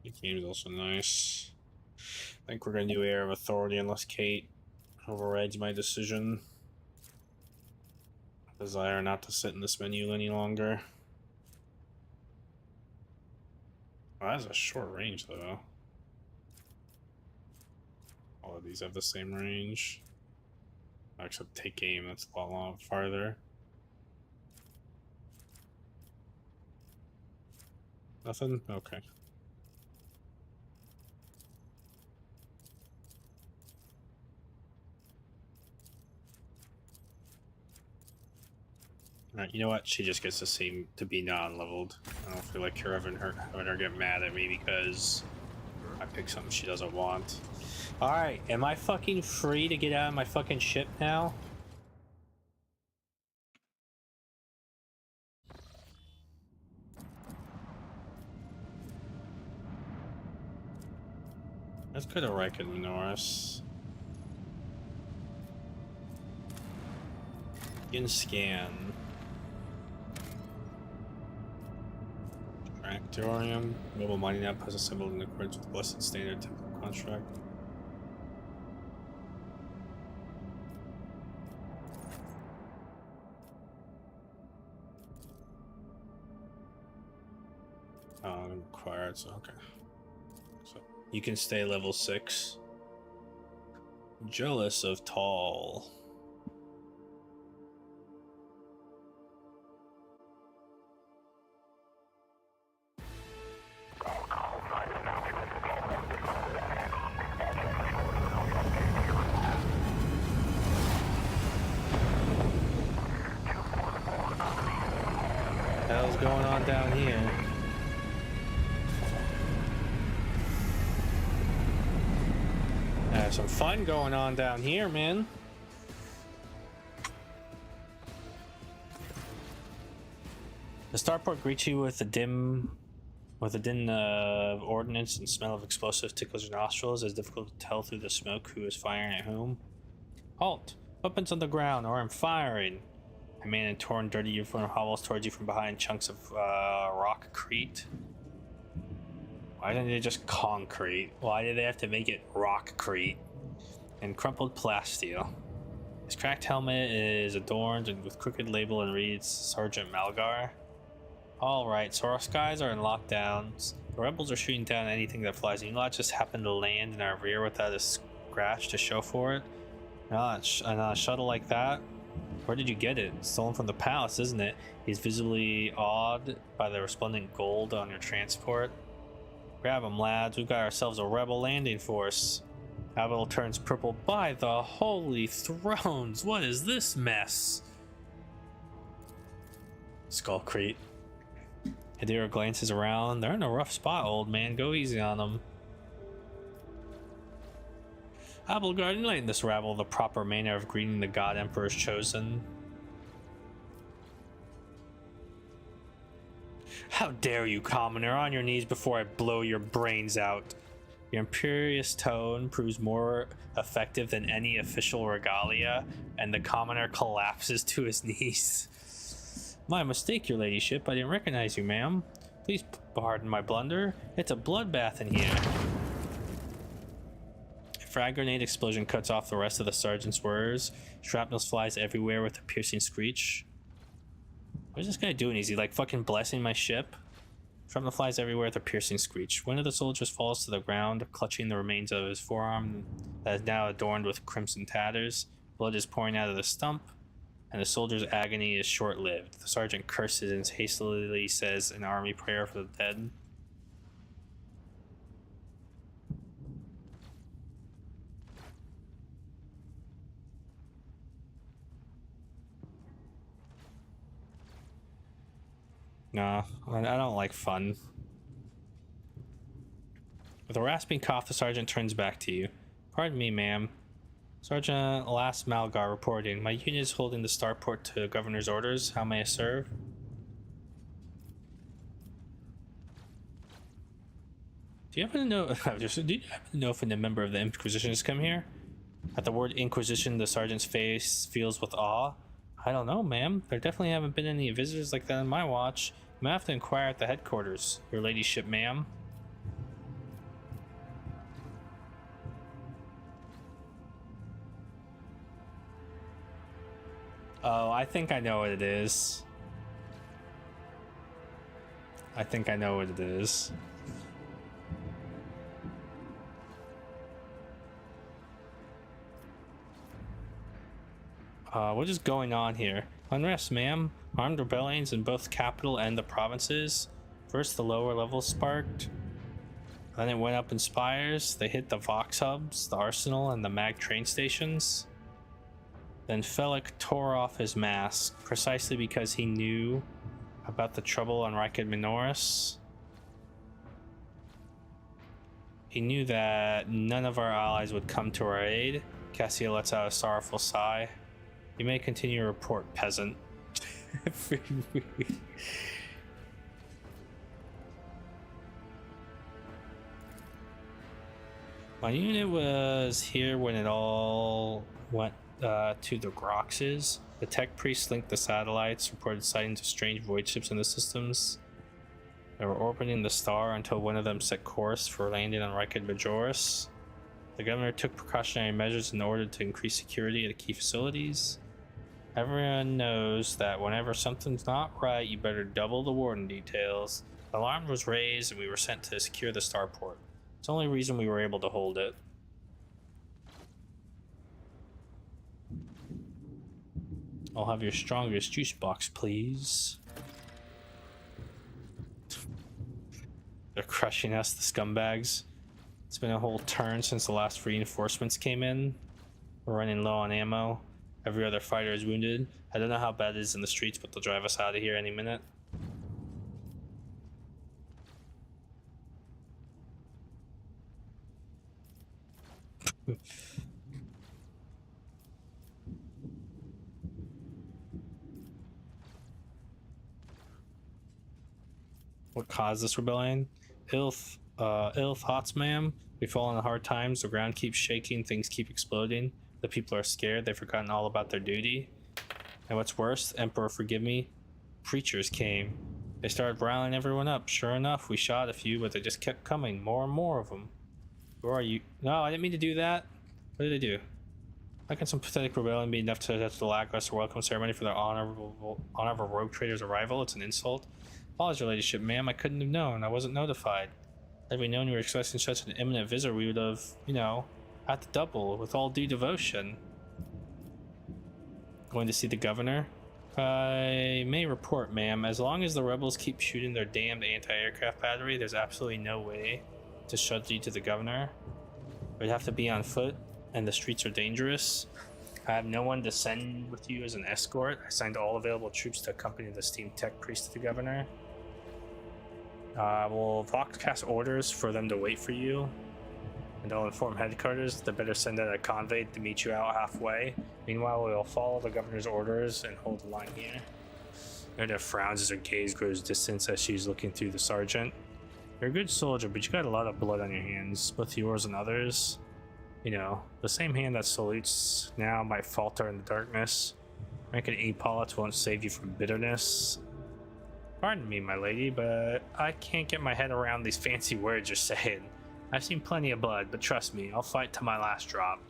The game's also nice. I think we're gonna do Air of Authority unless Kate overrides my decision. Desire not to sit in this menu any longer. Oh, that's a short range though. All of these have the same range. Except take aim, that's a lot farther. Nothing? Okay. Alright, you know what? She just gets the same to be non-leveled. I don't feel like having her get mad at me because I picked something she doesn't want. Alright, am I fucking free to get out of my fucking ship now? Let's go to Riken Norris. Begin scan. Tractorium. Mobile mining app has assembled in accordance with Blessed Standard Temple Construct. Required, so okay. So you can stay level 6. Jealous of Tall. Hell's going on down here? Some fun going on down here, man. The starport greets you with a din of ordnance and smell of explosives tickles your nostrils. It's difficult to tell through the smoke who is firing at whom. Halt! Weapons on the ground, or I'm firing. A man in torn, dirty uniform hobbles towards you from behind chunks of rockcrete. Why didn't they just concrete? Why did they have to make it rockcrete? And crumpled plasteel. His cracked helmet is adorned with crooked label and reads Sergeant Malgar. Alright, so our skies are in lockdowns. The rebels are shooting down anything that flies. You not just happen to land in our rear without a scratch to show for it. Not a shuttle like that. Where did you get it? Stolen from the palace, isn't it? He's visibly awed by the resplendent gold on your transport. Grab him, lads. We've got ourselves a rebel landing force. Abel turns purple. By the holy thrones, what is this mess? Skullcrete. Hidera glances around. They're in a rough spot, old man. Go easy on them. Abelgard, enlighten this rabble the proper manner of greeting the God Emperor's chosen. How dare you, commoner, on your knees before I blow your brains out. Your imperious tone proves more effective than any official regalia, and the commoner collapses to his knees. My mistake, your ladyship. I didn't recognize you, ma'am. Please pardon my blunder. It's a bloodbath in here. A frag grenade explosion cuts off the rest of the sergeant's words. Shrapnel flies everywhere with a piercing screech. What is this guy doing? Is he like fucking blessing my ship? Shrapnel flies everywhere with a piercing screech. One of the soldiers falls to the ground, clutching the remains of his forearm that is now adorned with crimson tatters. Blood is pouring out of the stump, and the soldier's agony is short-lived. The sergeant curses and hastily says an army prayer for the dead. Nah, I don't like fun. With a rasping cough, the sergeant turns back to you. Pardon me, ma'am. Sergeant Last Malgar reporting. My unit is holding the starport to governor's orders. How may I serve? Do you happen to know? Do you happen to know if a member of the Inquisition has come here? At the word Inquisition, the sergeant's face fills with awe. I don't know, ma'am. There definitely haven't been any visitors like that on my watch. You might have to inquire at the headquarters, your ladyship, ma'am. Oh, I think I know what it is. I think I know what it is. What is going on here? Unrest, ma'am. Armed rebellions in both the capital and the provinces. First, the lower levels sparked. Then it went up in spires. They hit the Vox hubs, the arsenal, and the mag train stations. Then Felix tore off his mask, precisely because he knew about the trouble on Riked Minoris. He knew that none of our allies would come to our aid. Cassia lets out a sorrowful sigh. You may continue your report, peasant. My unit was here when it all went to the Groxes. The tech priests linked the satellites, reported sightings of strange void ships in the systems. They were orbiting the star until one of them set course for landing on Riked Majoris. The governor took precautionary measures in order to increase security at key facilities. Everyone knows that whenever something's not right, you better double the warden details. The alarm was raised and we were sent to secure the starport. It's the only reason we were able to hold it. I'll have your strongest juice box, please. They're crushing us, the scumbags. It's been a whole turn since the last reinforcements came in. We're running low on ammo. Every other fighter is wounded. I don't know how bad it is in the streets, but they'll drive us out of here any minute. What caused this rebellion? Ilf Hotsmam. We fall into hard times. The ground keeps shaking. Things keep exploding. The people are scared. They've forgotten all about their duty. And what's worse, Emperor, forgive me, preachers came. They started riling everyone up. Sure enough, we shot a few, but they just kept coming. More and more of them. Who are you? No, I didn't mean to do that. What did I do? How can some pathetic rebellion be enough to touch the lackluster welcome ceremony for the honorable rogue trader's arrival? It's an insult. Apologies, your ladyship, ma'am. I couldn't have known. I wasn't notified. Had we known you were expecting such an imminent visitor, we would have, you know, had to double with all due devotion. Going to see the governor? I may report, ma'am. As long as the rebels keep shooting their damned anti-aircraft battery, there's absolutely no way to shut you to the governor. We'd have to be on foot, and the streets are dangerous. I have no one to send with you as an escort. I signed all available troops to accompany the steam tech priest to the governor. We'll Vox cast orders for them to wait for you, and I'll inform headquarters they better send out a convoy to meet you out halfway. Meanwhile, we'll follow the governor's orders and hold the line here. Nona frowns as her gaze grows distant as she's looking through the sergeant. You're a good soldier, but you got a lot of blood on your hands, both yours and others. You know, the same hand that salutes now might falter in the darkness. Ranking epaulets won't save you from bitterness. Pardon me, my lady, but I can't get my head around these fancy words you're saying. I've seen plenty of blood, but trust me, I'll fight to my last drop.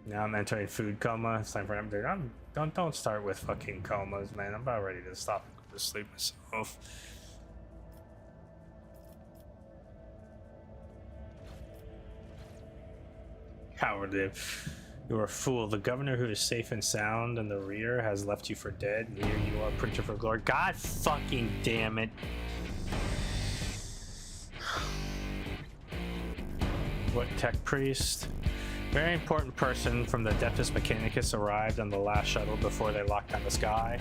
Now I'm entering food coma. It's time for an update. Don't start with fucking comas, man. I'm about ready to stop and go to sleep myself. Cowardly. You're a fool. The governor, who is safe and sound in the rear, has left you for dead. And here you are, preacher for glory. God fucking damn it. What tech priest? Very important person from the Depus Mechanicus arrived on the last shuttle before they locked down the sky.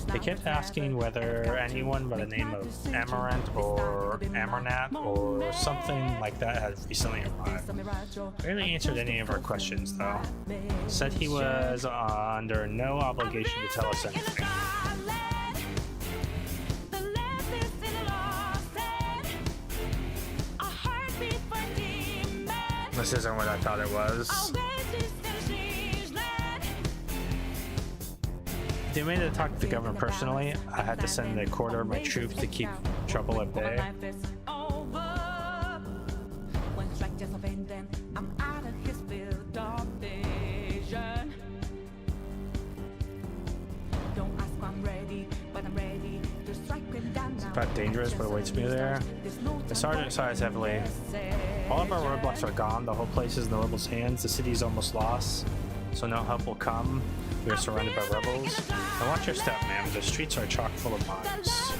They kept asking whether anyone by the name of Amaranth or Amarnat or something like that had recently arrived. Barely answered any of our questions though. Said he was under no obligation to tell us anything. This isn't what I thought it was. They made it to talk to the government personally. I had to send a quarter of my troops to keep trouble at bay. It's about dangerous, but awaits me there. The sergeant sighs heavily. All of our roadblocks are gone. The whole place is in the rebels' hands. The city is almost lost, so no help will come. We are surrounded by rebels. Now watch your step, ma'am. The streets are chock full of mines.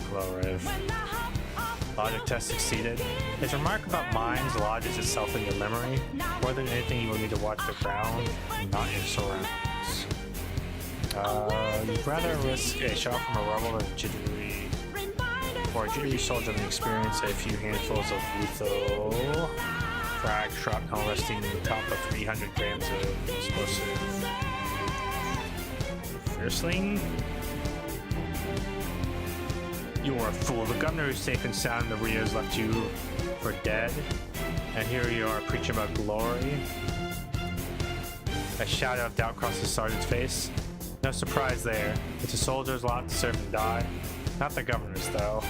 Hello, Riv. Logic test succeeded. His remark about mines lodges itself in your memory. More than anything, you will need to watch the ground, not your surroundings. You'd rather risk a shot from a rebel than a jittery soldier than experience a few handfuls of lethal frag shrapnel resting in the top of 300 grams of explosive. Fierceling? You are a fool. The governor who's safe and sound in the Rios left you for dead, and here you are preaching about glory. A shadow of doubt crossed the sergeant's face. No surprise there. It's a soldier's lot to serve and die. Not the governor's, though.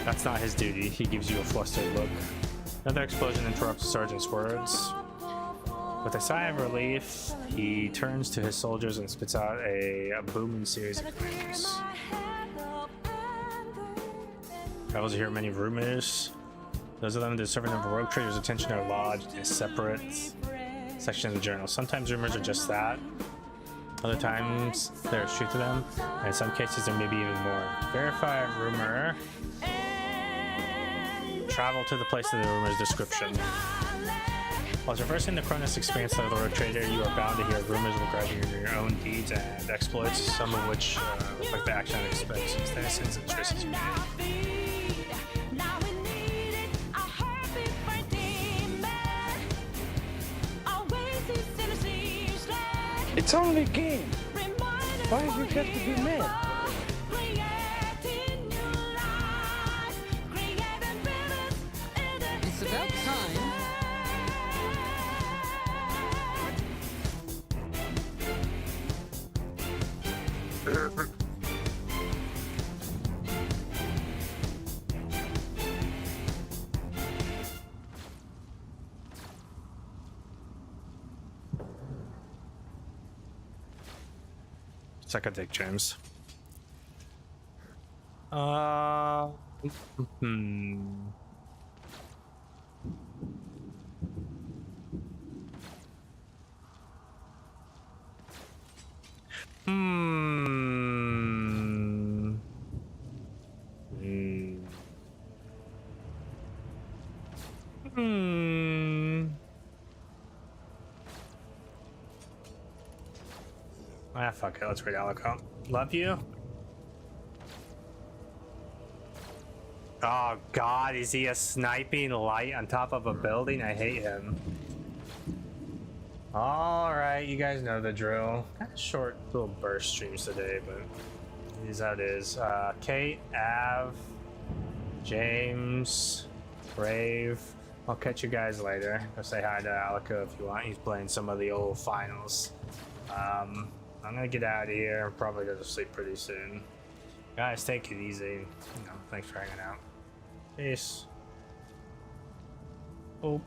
That's not his duty. He gives you a flustered look. Another explosion interrupts the sergeant's words. With a sigh of relief, he turns to his soldiers and spits out a booming series of commands. Travels hear many rumors. Those of them deserving of rogue traders' attention are lodged in a separate section of the journal. Sometimes rumors are just that. Other times there is truth to them, and in some cases there may be even more. Verify a rumor. Travel to the place of the rumor's description. While traversing the Cronus expanse of the road trader, you are bound to hear rumors regarding your own deeds and exploits, some of which reflect the action and experiences and choices you made. It's only a game. Why have you got to be mad? It's about time. Suck a dick, James. Ah, fuck it. Let's read Alico. Love you. Oh god, is he a sniping light on top of a building? I hate him. Alright, you guys know the drill. Kind of short little burst streams today, but it is how it is. Kate, Av, James, Brave. I'll catch you guys later. Go say hi to Alico if you want. He's playing some of the old finals. I'm gonna get out of here. Probably go to sleep pretty soon. Guys, take it easy. You know, thanks for hanging out. Peace. Oh.